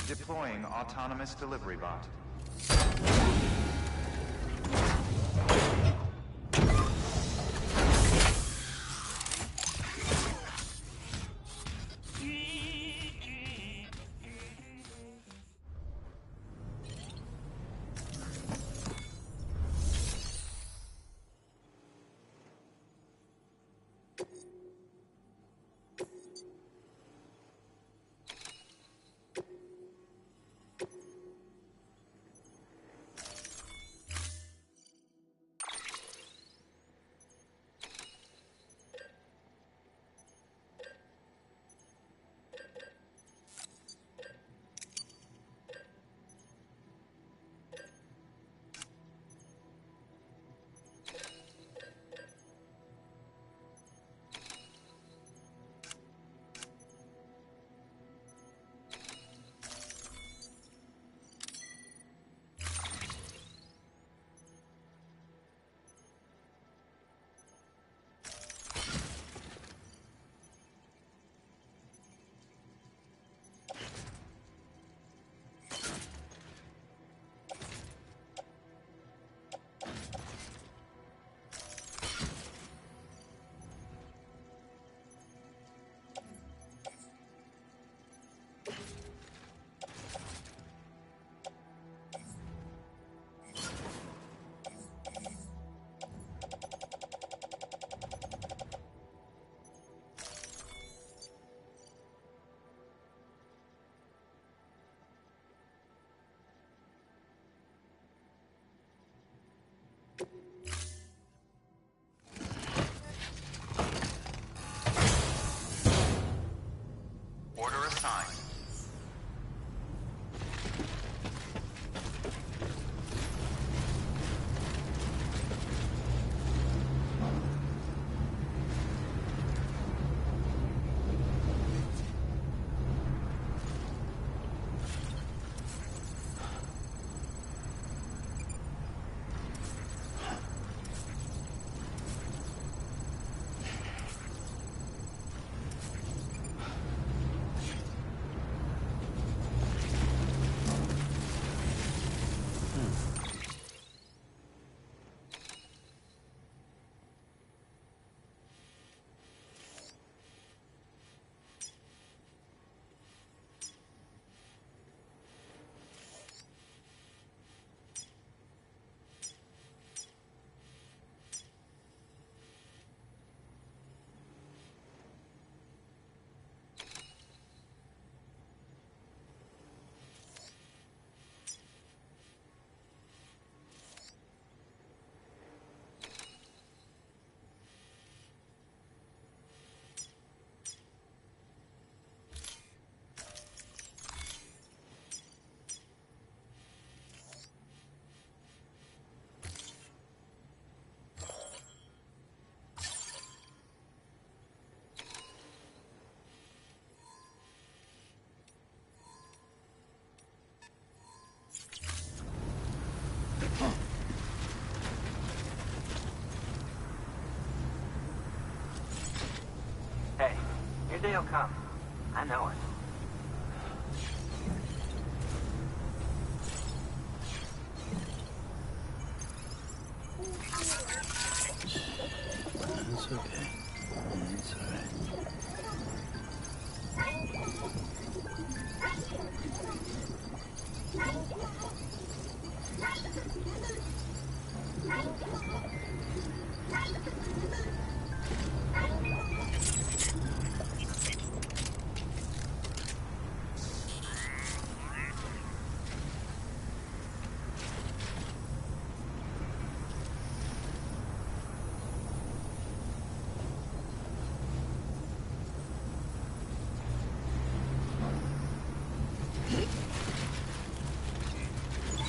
Deploying autonomous delivery bot. he'll come. I know it. It's okay. It's alright.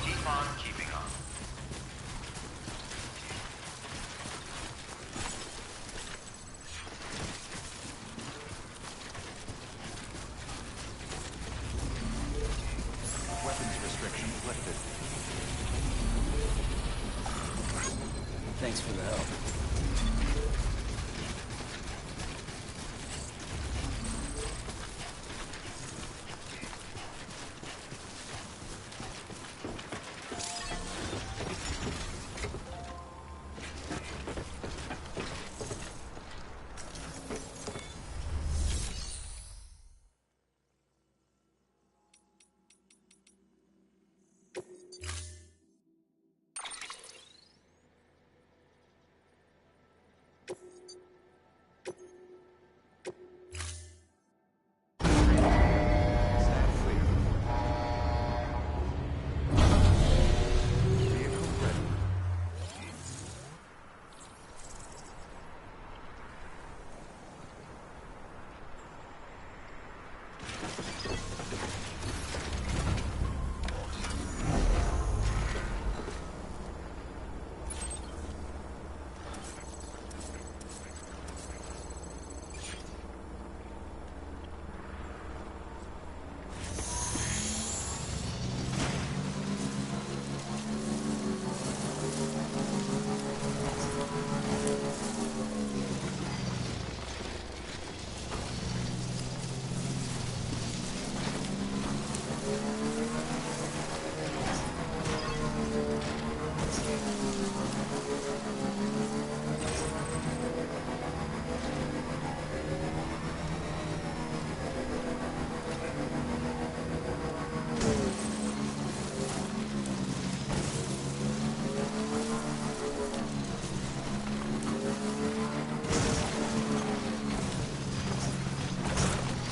Keep on keeping on. Weapons restrictions lifted. Thanks for the help. Stand clear. Vehicle ready.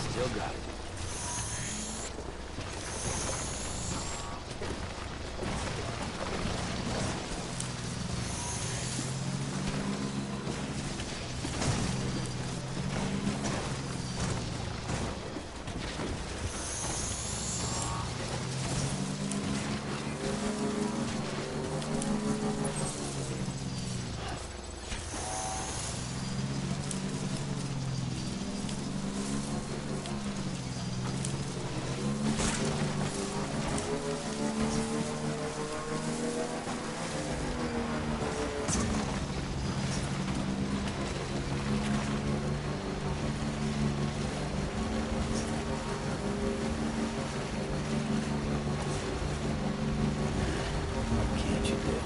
Still got it. What can't you do?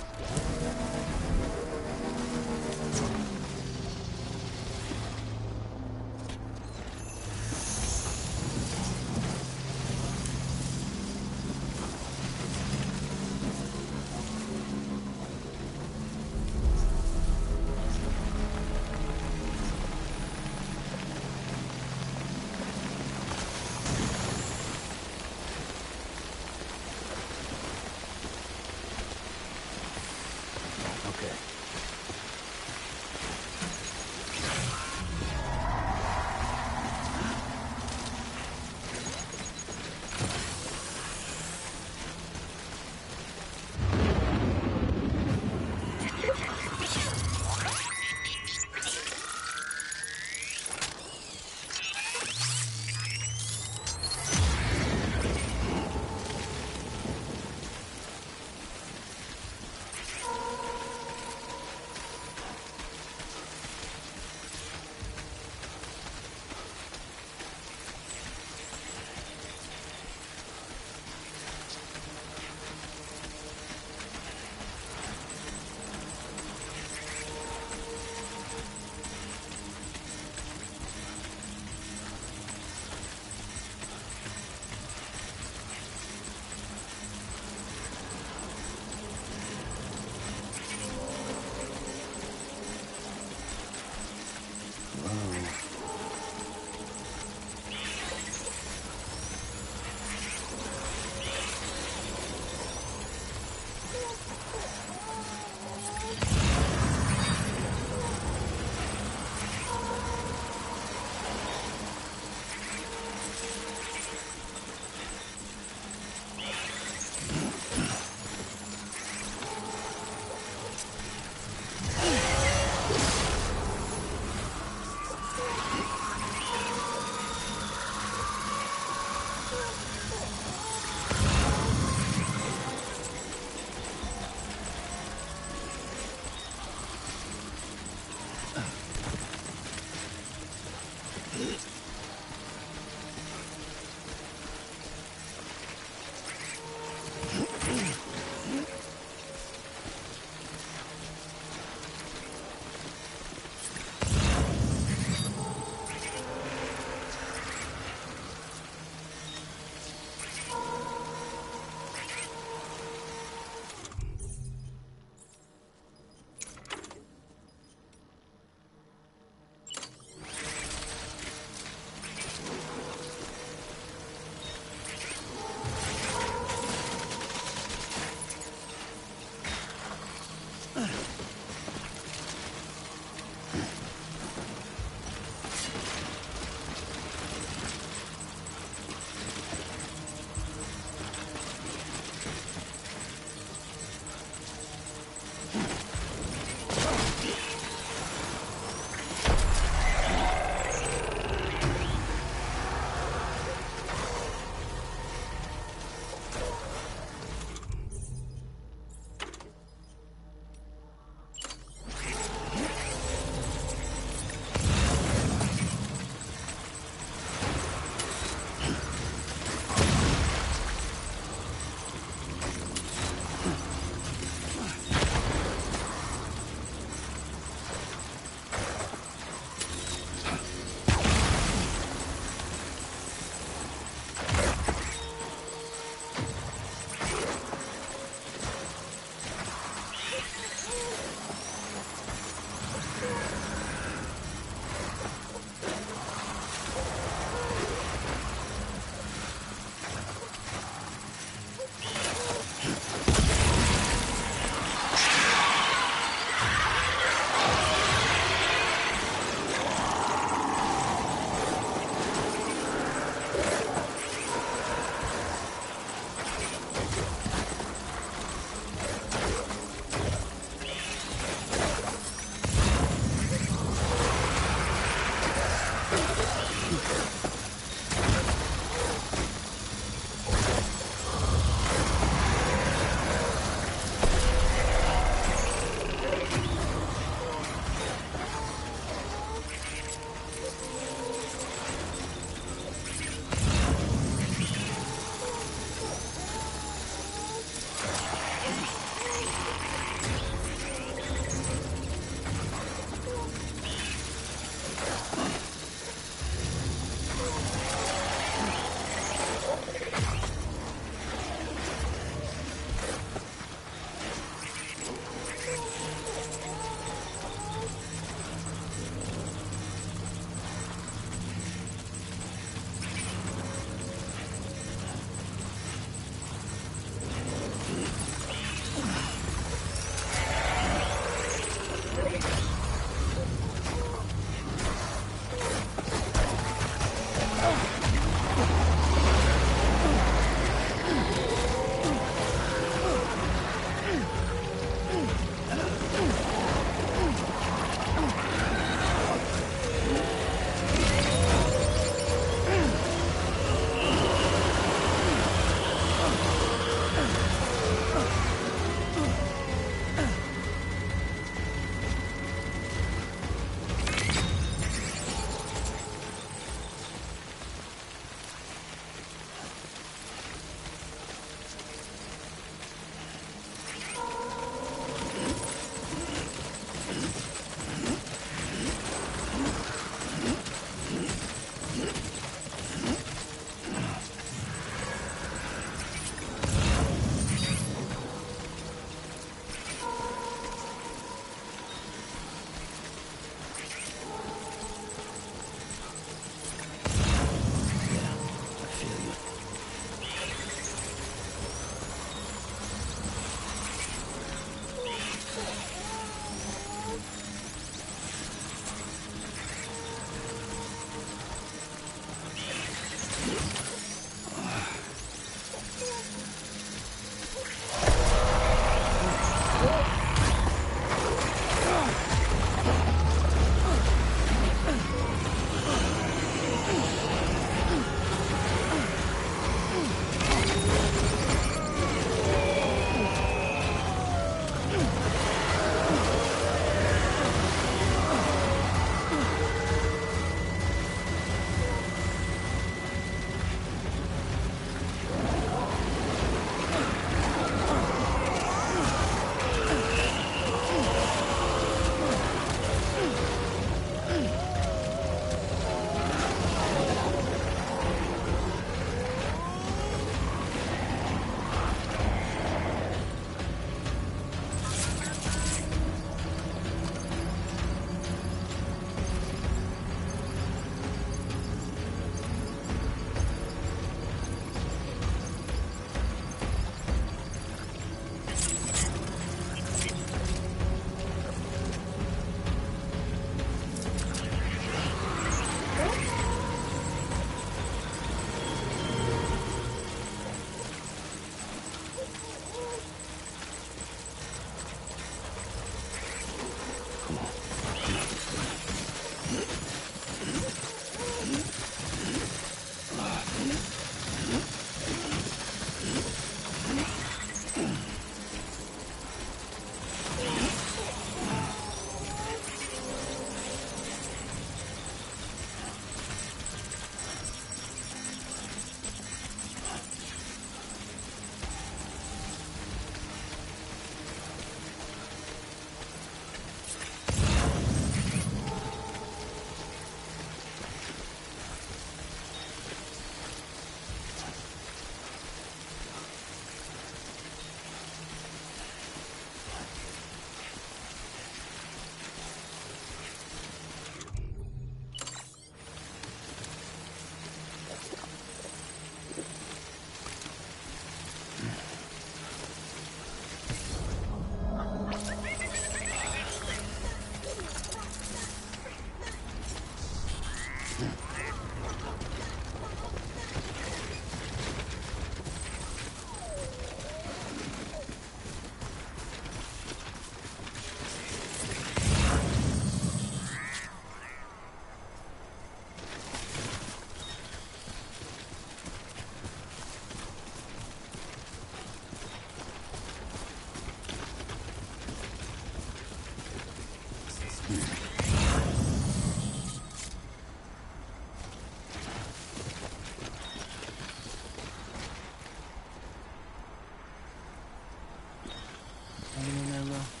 Hanging in there, Will.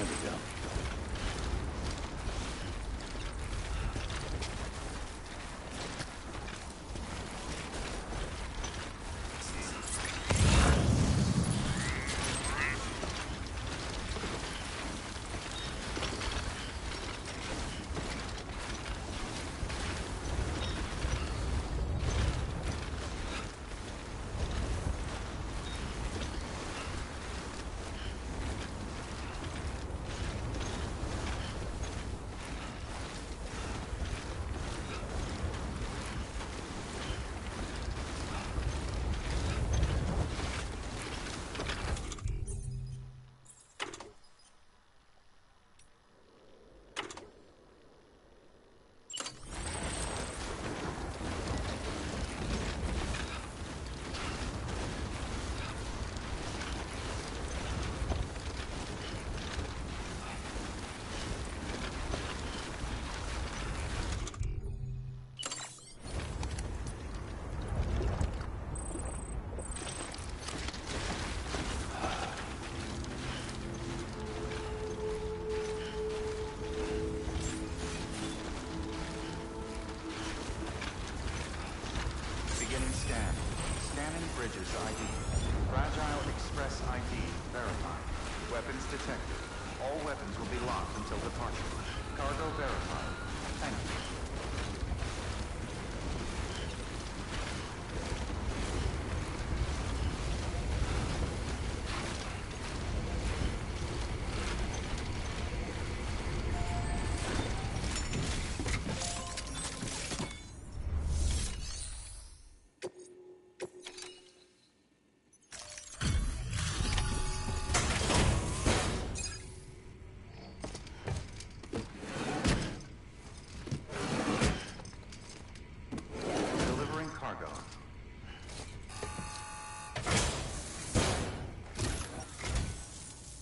we go. Bridges ID. Fragile Express ID verified. Weapons detected. All weapons will be locked until departure. Cargo verified. Thank you.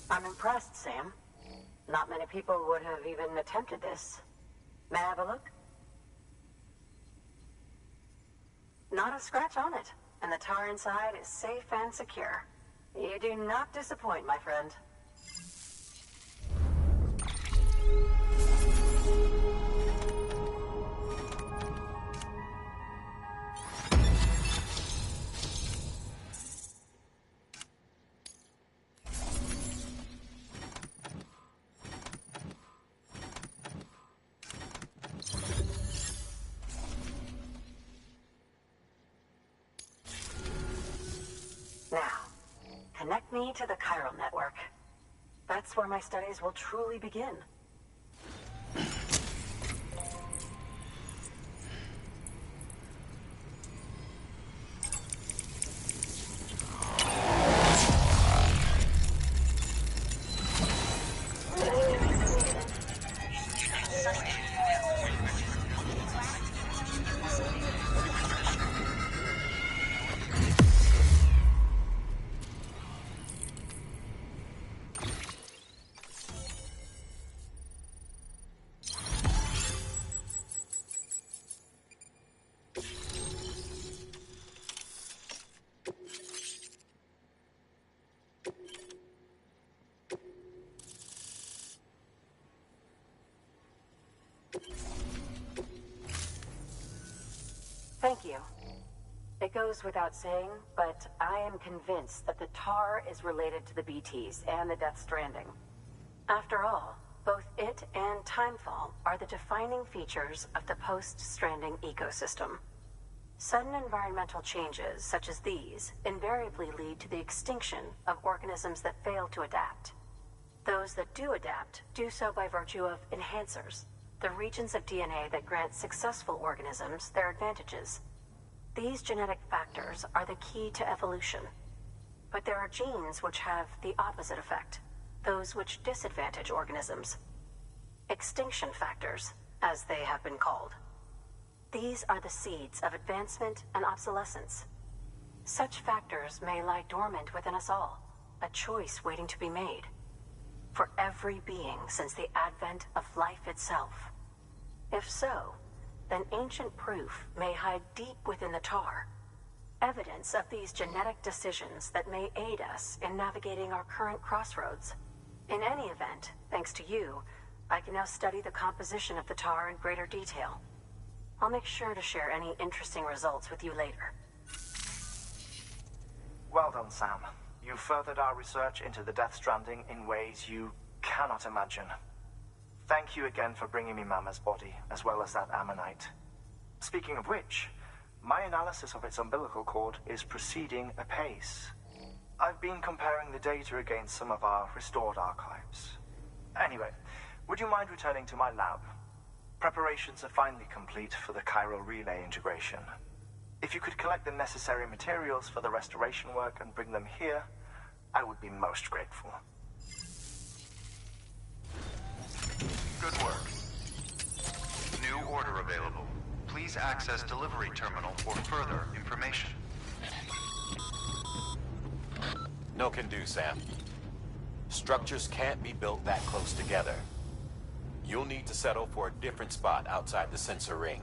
I'm impressed, Sam. Not many people would have even attempted this. May I have a look? Not a scratch on it, and the tar inside is safe and secure. You do not disappoint, my friend. Connect me to the chiral network. That's where my studies will truly begin. Thank you. It goes without saying, but I am convinced that the tar is related to the BTs and the Death Stranding. After all, both it and Timefall are the defining features of the post-Stranding ecosystem. Sudden environmental changes such as these invariably lead to the extinction of organisms that fail to adapt. Those that do adapt do so by virtue of enhancers, the regions of DNA that grant successful organisms their advantages. These genetic factors are the key to evolution. But there are genes which have the opposite effect, those which disadvantage organisms. Extinction factors, as they have been called. These are the seeds of advancement and obsolescence. Such factors may lie dormant within us all, a choice waiting to be made. For every being since the advent of life itself. If so, then ancient proof may hide deep within the tar, evidence of these genetic decisions that may aid us in navigating our current crossroads. In any event, thanks to you, I can now study the composition of the tar in greater detail. I'll make sure to share any interesting results with you later. Well done, Sam. You furthered our research into the Death Stranding in ways you cannot imagine. Thank you again for bringing me Mama's body, as well as that ammonite. Speaking of which, my analysis of its umbilical cord is proceeding apace. I've been comparing the data against some of our restored archives. Anyway, would you mind returning to my lab? Preparations are finally complete for the chiral relay integration. If you could collect the necessary materials for the restoration work and bring them here, I would be most grateful. Good work. New order available. Please access delivery terminal for further information. No can do, Sam. Structures can't be built that close together. You'll need to settle for a different spot outside the sensor ring.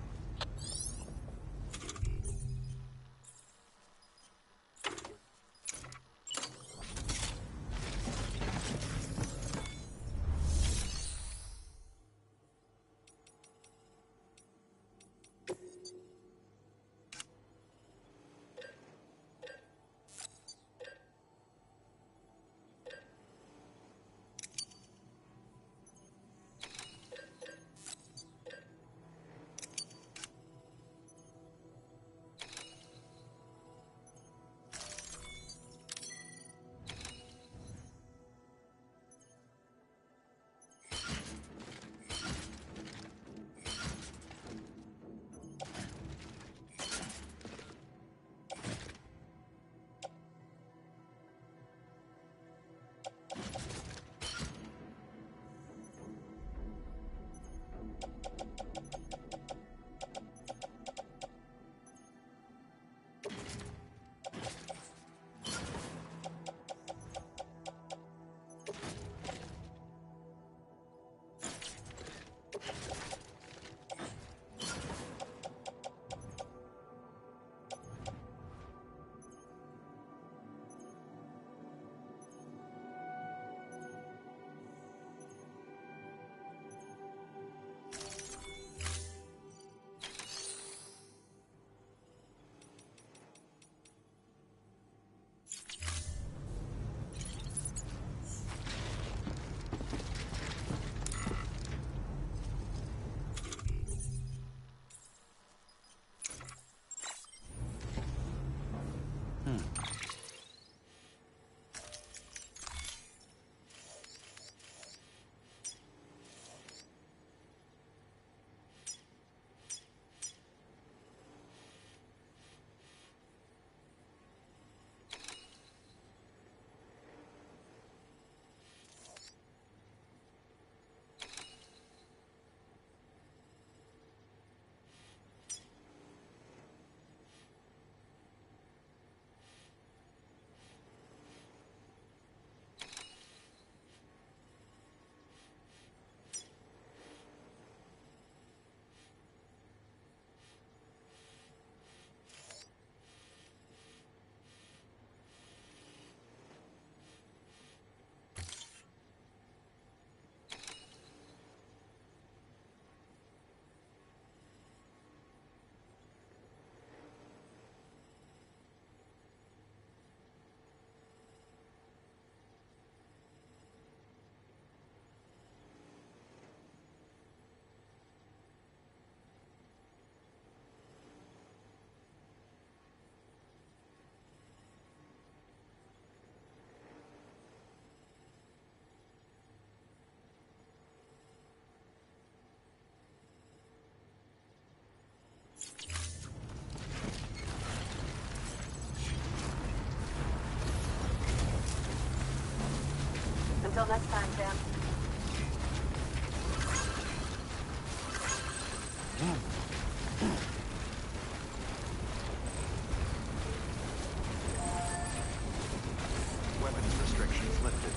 Until next time, Sam. Weapons restrictions lifted.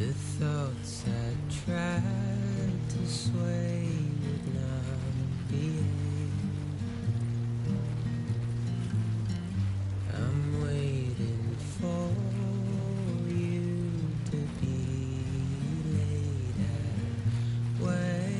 The thoughts I tried to sway would not behave. I'm waiting for you to be laid out. Wait.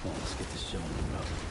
Come on, let's get this show on the road.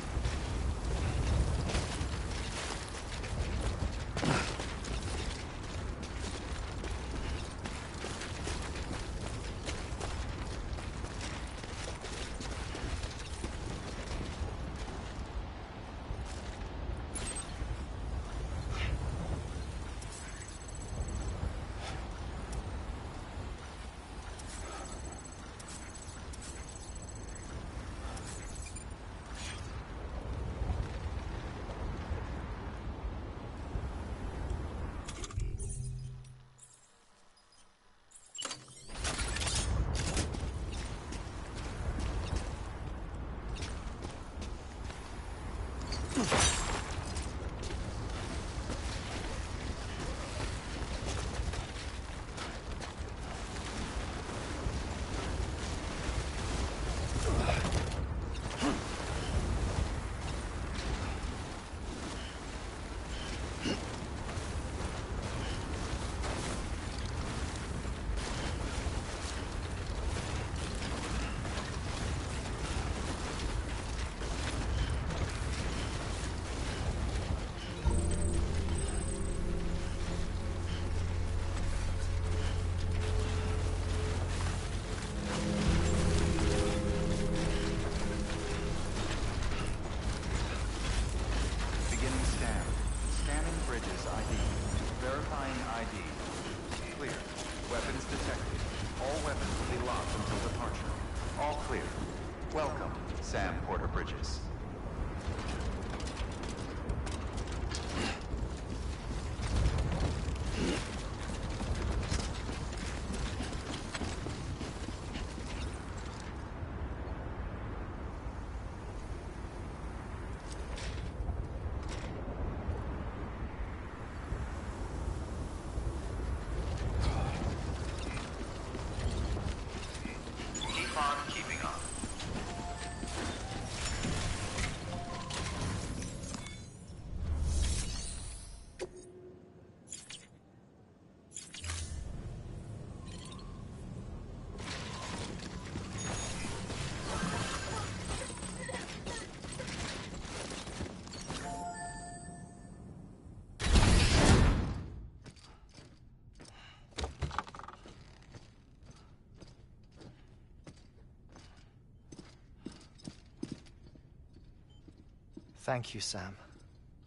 Thank you, Sam.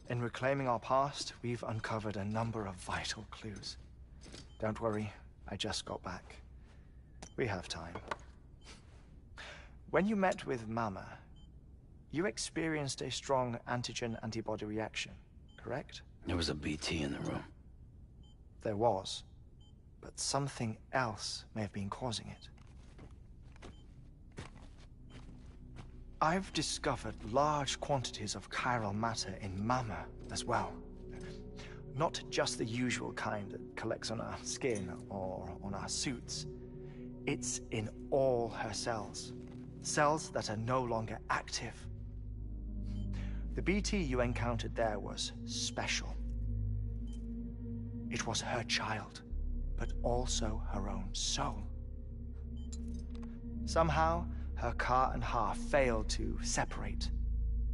In reclaiming our past, we've uncovered a number of vital clues. Don't worry, I just got back. We have time. When you met with Mama, you experienced a strong antigen-antibody reaction, correct? There was a BT in the room. There was, but something else may have been causing it. I've discovered large quantities of chiral matter in Mama as well. Not just the usual kind that collects on our skin or on our suits. It's in all her cells. Cells that are no longer active. The BT you encountered there was special. It was her child, but also her own soul. Somehow, her car and half failed to separate.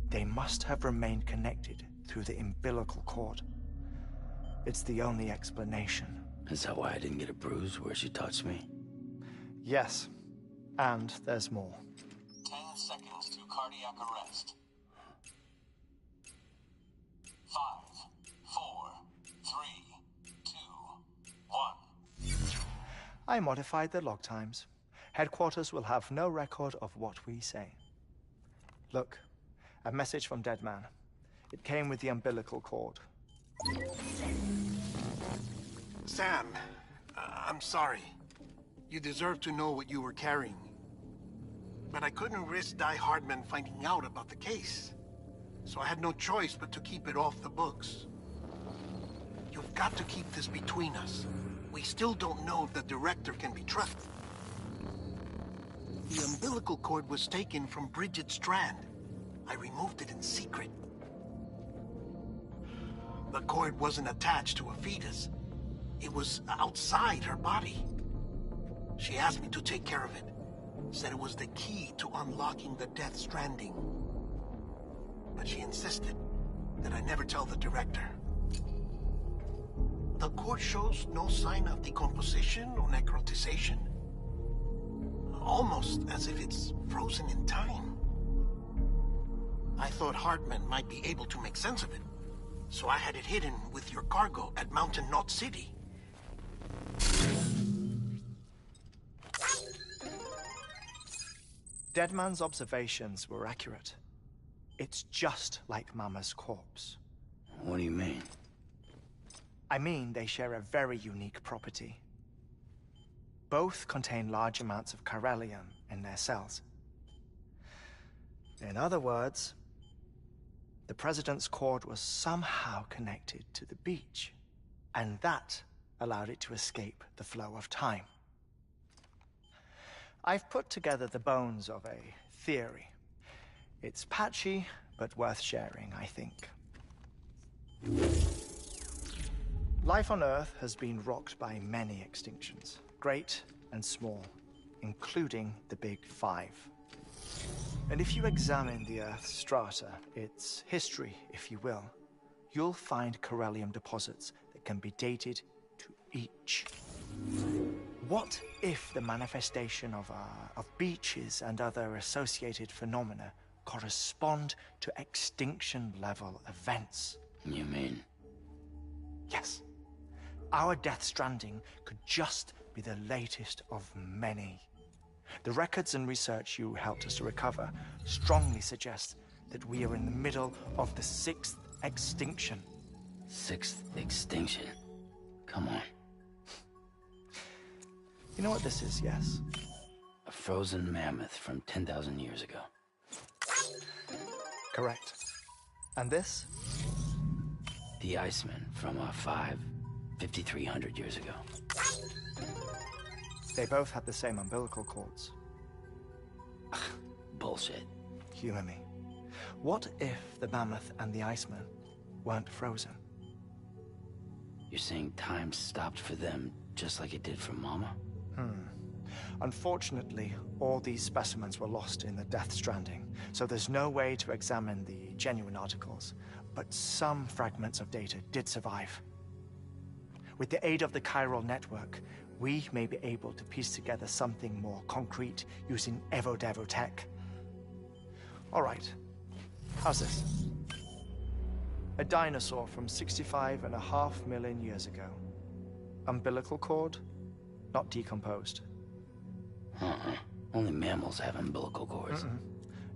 They must have remained connected through the umbilical cord. It's the only explanation. Is that why I didn't get a bruise where she touched me? Yes, and there's more. 10 seconds to cardiac arrest. 5, 4, 3, 2, 1. I modified the log times. Headquarters will have no record of what we say. Look, a message from Dead Man. It came with the umbilical cord. Sam, I'm sorry. You deserve to know what you were carrying. But I couldn't risk Die Hardman finding out about the case. So I had no choice but to keep it off the books. You've got to keep this between us. We still don't know if the director can be trusted. The umbilical cord was taken from Bridget Strand. I removed it in secret. The cord wasn't attached to a fetus. It was outside her body. She asked me to take care of it. said it was the key to unlocking the Death Stranding. But she insisted that I never tell the director. The core shows no sign of decomposition or necrotization. Almost as if it's frozen in time. I thought Hartman might be able to make sense of it, so I had it hidden with your cargo at Mountain Knot City. Deadman's observations were accurate. It's just like Mama's corpse. What do you mean? I mean, they share a very unique property. Both contain large amounts of chiralium in their cells. In other words, the President's cord was somehow connected to the beach, and that allowed it to escape the flow of time. I've put together the bones of a theory. It's patchy, but worth sharing, I think. Life on Earth has been rocked by many extinctions, great and small, including the Big Five. And if you examine the Earth's strata, its history, if you will, you'll find chiralium deposits that can be dated to each. What if the manifestation of beaches and other associated phenomena correspond to extinction-level events? You mean? Yes. Our Death Stranding could just be the latest of many. The records and research you helped us to recover strongly suggest that we are in the middle of the 6th extinction. 6th extinction? Come on. You know what this is, yes? A frozen mammoth from 10,000 years ago. Correct. And this? The Iceman from 5,300 years ago. They both had the same umbilical cords. Bullshit. Humor me. What if the mammoth and the Iceman weren't frozen? You're saying time stopped for them just like it did for Mama? Unfortunately, all these specimens were lost in the Death Stranding, so there's no way to examine the genuine articles, but some fragments of data did survive. With the aid of the chiral network, we may be able to piece together something more concrete using Evo-Devo tech. All right, how's this? A dinosaur from 65.5 million years ago. Umbilical cord, not decomposed. Only mammals have umbilical cords.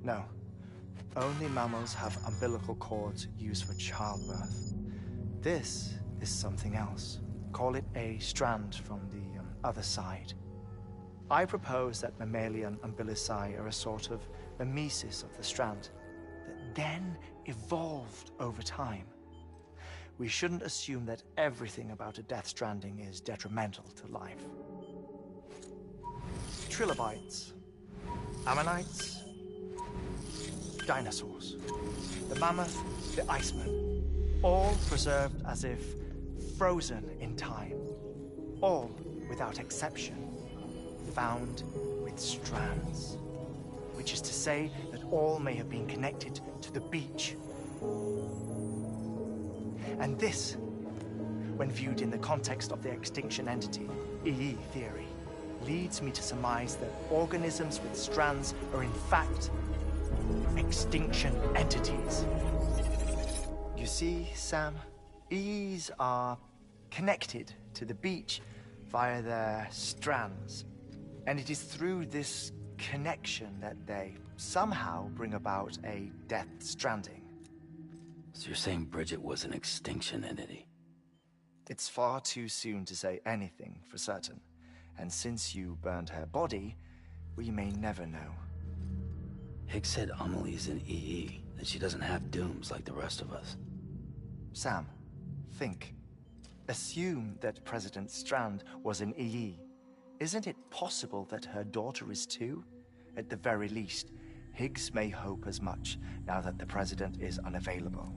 No. Only mammals have umbilical cords used for childbirth. This is something else. Call it a strand from the other side. I propose that mammalian umbilici are a sort of mimesis of the strand that then evolved over time. We shouldn't assume that everything about a Death Stranding is detrimental to life. Trilobites, ammonites, dinosaurs, the mammoth, the Iceman, all preserved as if frozen in time, all without exception, found with strands, which is to say that all may have been connected to the beach. And this, when viewed in the context of the extinction entity, EE theory, leads me to surmise that organisms with strands are in fact extinction entities. You see, Sam, EEs are connected to the beach via their strands. And it is through this connection that they somehow bring about a Death Stranding. So you're saying Bridget was an extinction entity? It's far too soon to say anything for certain. And since you burned her body, we may never know. Higgs said Amelie's an EE, that she doesn't have dooms like the rest of us. Sam, think. Assume that President Strand was an EE. Isn't it possible that her daughter is too? At the very least, Higgs may hope as much now that the President is unavailable.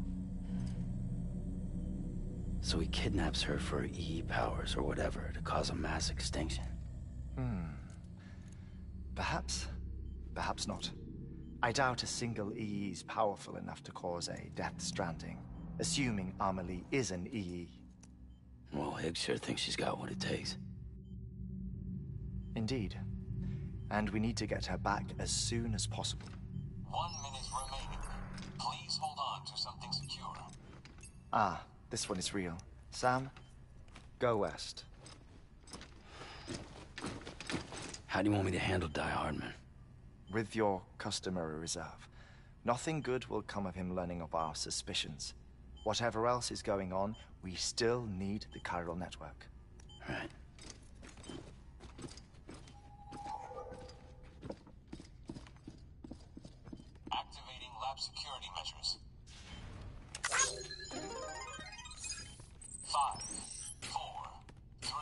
So he kidnaps her for EE powers or whatever to cause a mass extinction. Perhaps. Perhaps not. I doubt a single EE is powerful enough to cause a death stranding, assuming Amelie is an EE. Well, Higgs sure thinks she's got what it takes. Indeed. And we need to get her back as soon as possible. 1 minute remaining. Please hold on to something secure. Ah, this one is real. Sam, go west. How do you want me to handle Die Hardman? With your customary reserve. Nothing good will come of him learning of our suspicions. Whatever else is going on, we still need the chiral network. Right. Activating lab security measures. 5, 4, 3,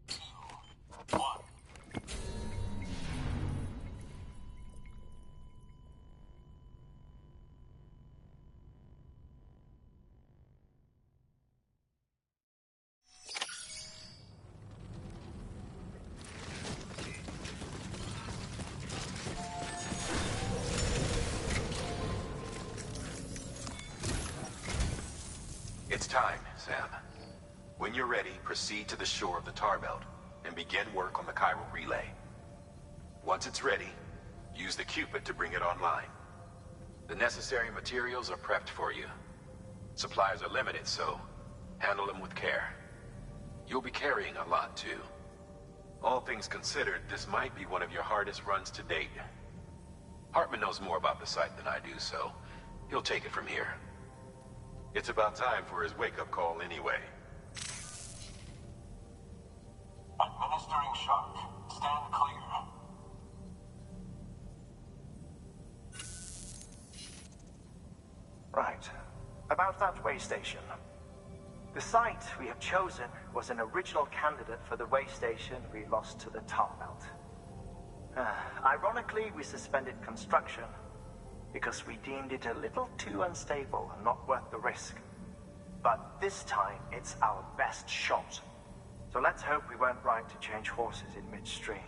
2, 1. It's time, Sam. When you're ready, proceed to the shore of the tar belt and begin work on the chiral relay. Once it's ready, use the Cupid to bring it online. The necessary materials are prepped for you. Supplies are limited, so handle them with care. You'll be carrying a lot, too. All things considered, this might be one of your hardest runs to date. Hartman knows more about the site than I do, so he'll take it from here. It's about time for his wake-up call anyway. Administering shock. Stand clear. Right. About that way station. The site we have chosen was an original candidate for the way station we lost to the tar belt. Ironically, we suspended construction because we deemed it a little too unstable and not worth the risk. But this time, it's our best shot. So let's hope we weren't right to change horses in midstream.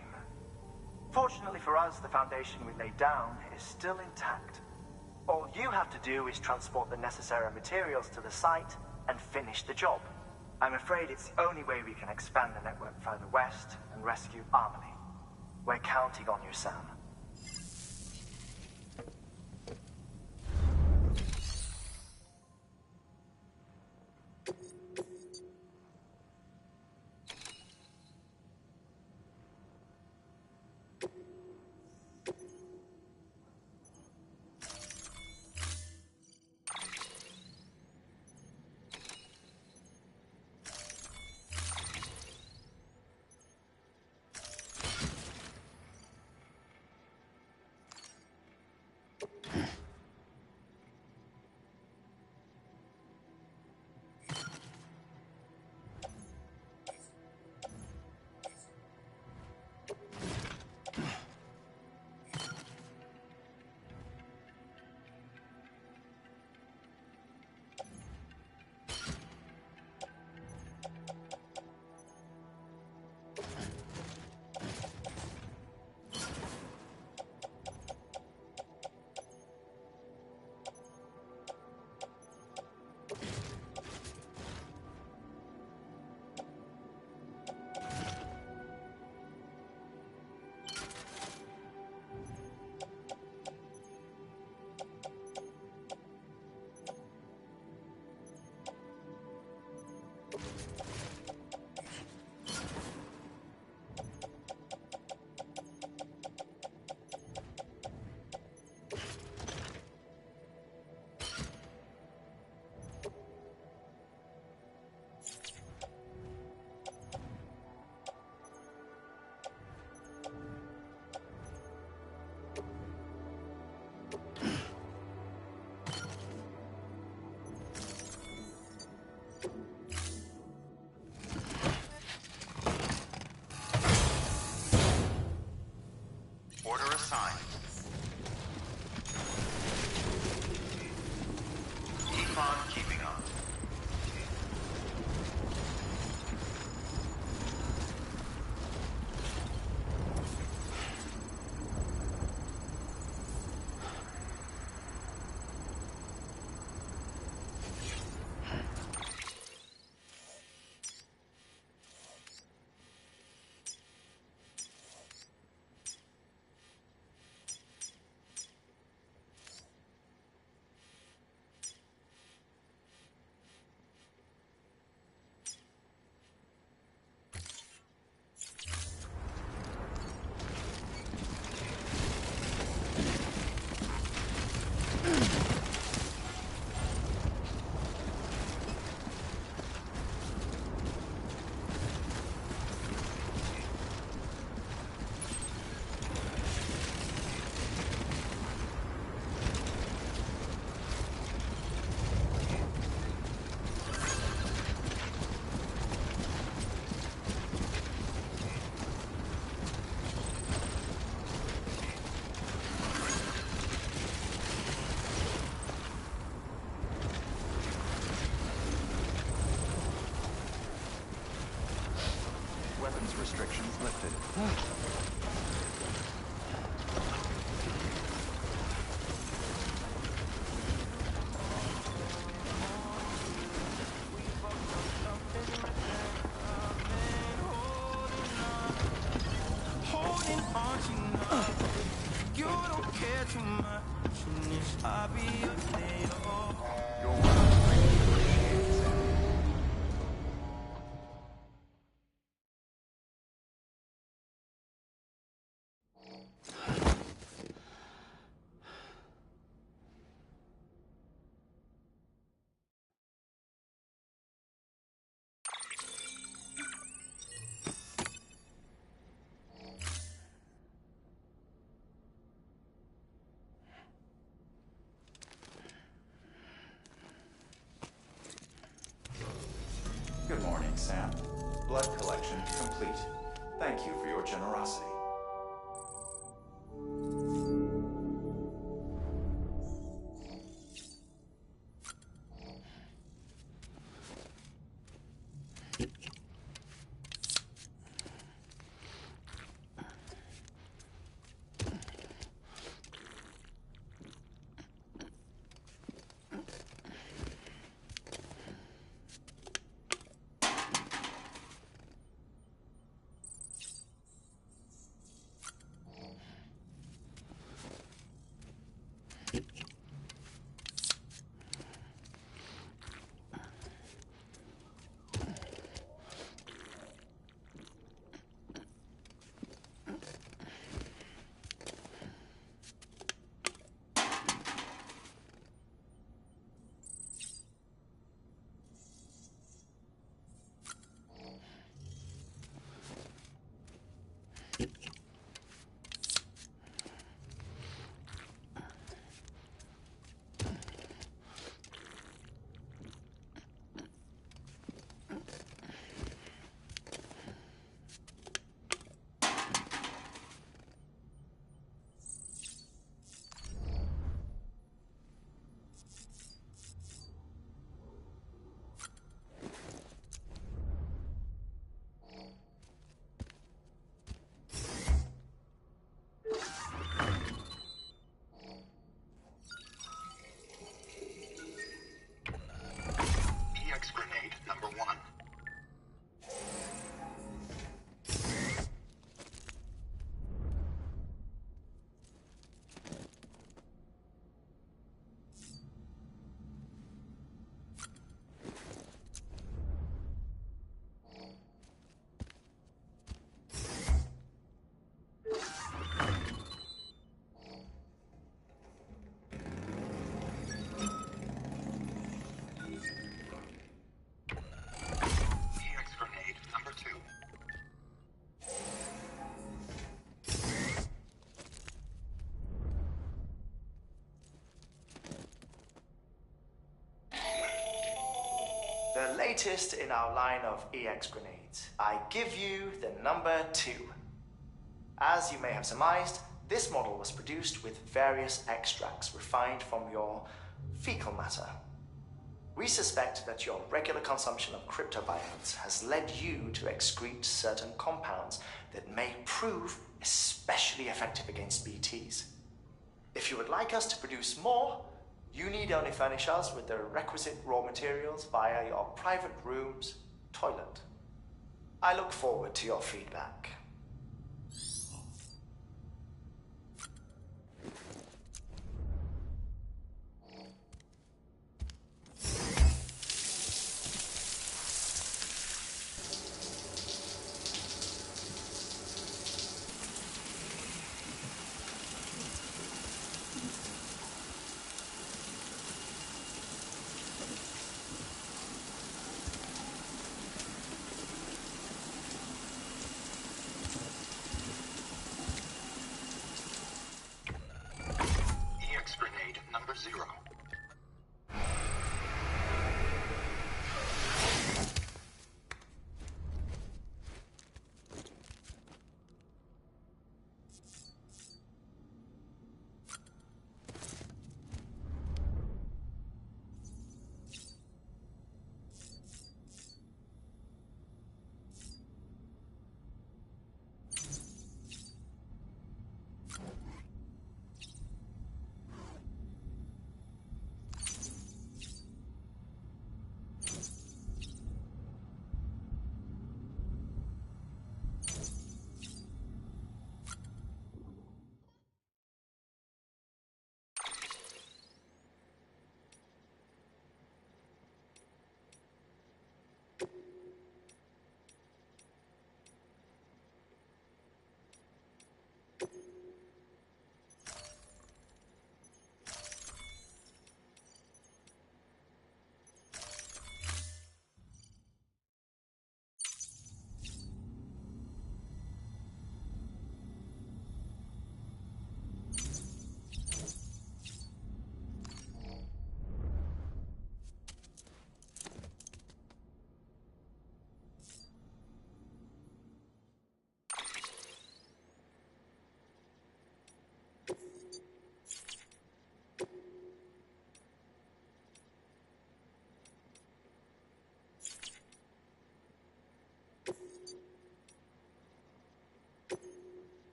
Fortunately for us, the foundation we laid down is still intact. All you have to do is transport the necessary materials to the site and finish the job. I'm afraid it's the only way we can expand the network further west and rescue Amelie. We're counting on you, Sam. Order assigned. Keep on keeping on. too much, and if I be your day, oh. Your work is greatly appreciated, Sam. Good morning, Sam. Blood collection complete. Thank you for your generosity. EX grenade number 1. EX grenade number 2. The latest in our line of EX grenades. I give you the number 2. As you may have surmised, this model was produced with various extracts refined from your fecal matter. We suspect that your regular consumption of cryptobiotes has led you to excrete certain compounds that may prove especially effective against BTs. If you would like us to produce more, you need only furnish us with the requisite raw materials via your private room's toilet. I look forward to your feedback. EX grenade number 0.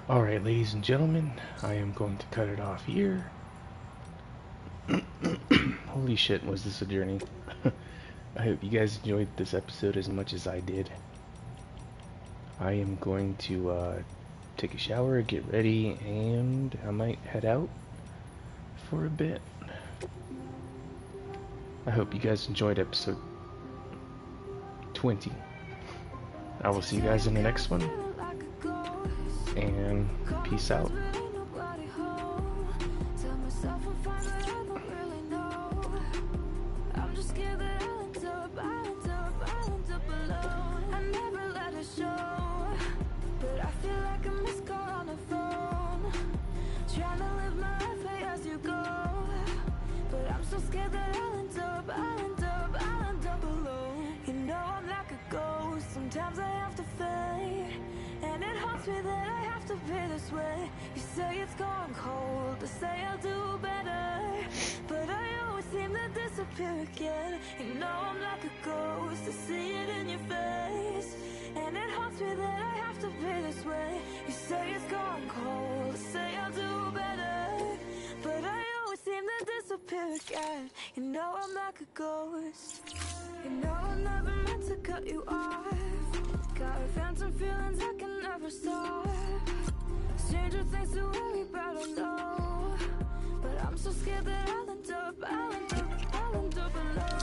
Alright, ladies and gentlemen, I am going to cut it off here. Holy shit, was this a journey. I hope you guys enjoyed this episode as much as I did. I am going to take a shower, get ready, and I might head out for a bit. I hope you guys enjoyed episode 20. I will see you guys in the next one, and peace out. Sometimes I have to fade, and it haunts me that I have to be this way. You say it's gone cold, I say I'll do better, but I always seem to disappear again. You know I'm like a ghost, I see it in your face, and it haunts me that I have to be this way. You say it's gone cold, I say I'll do better, but I always seem to disappear again. You know I'm like a ghost. You know I never meant to cut you off. Got phantom feelings I can never stop. Stranger things to worry about, I know, but I'm so scared that I'll end up alone.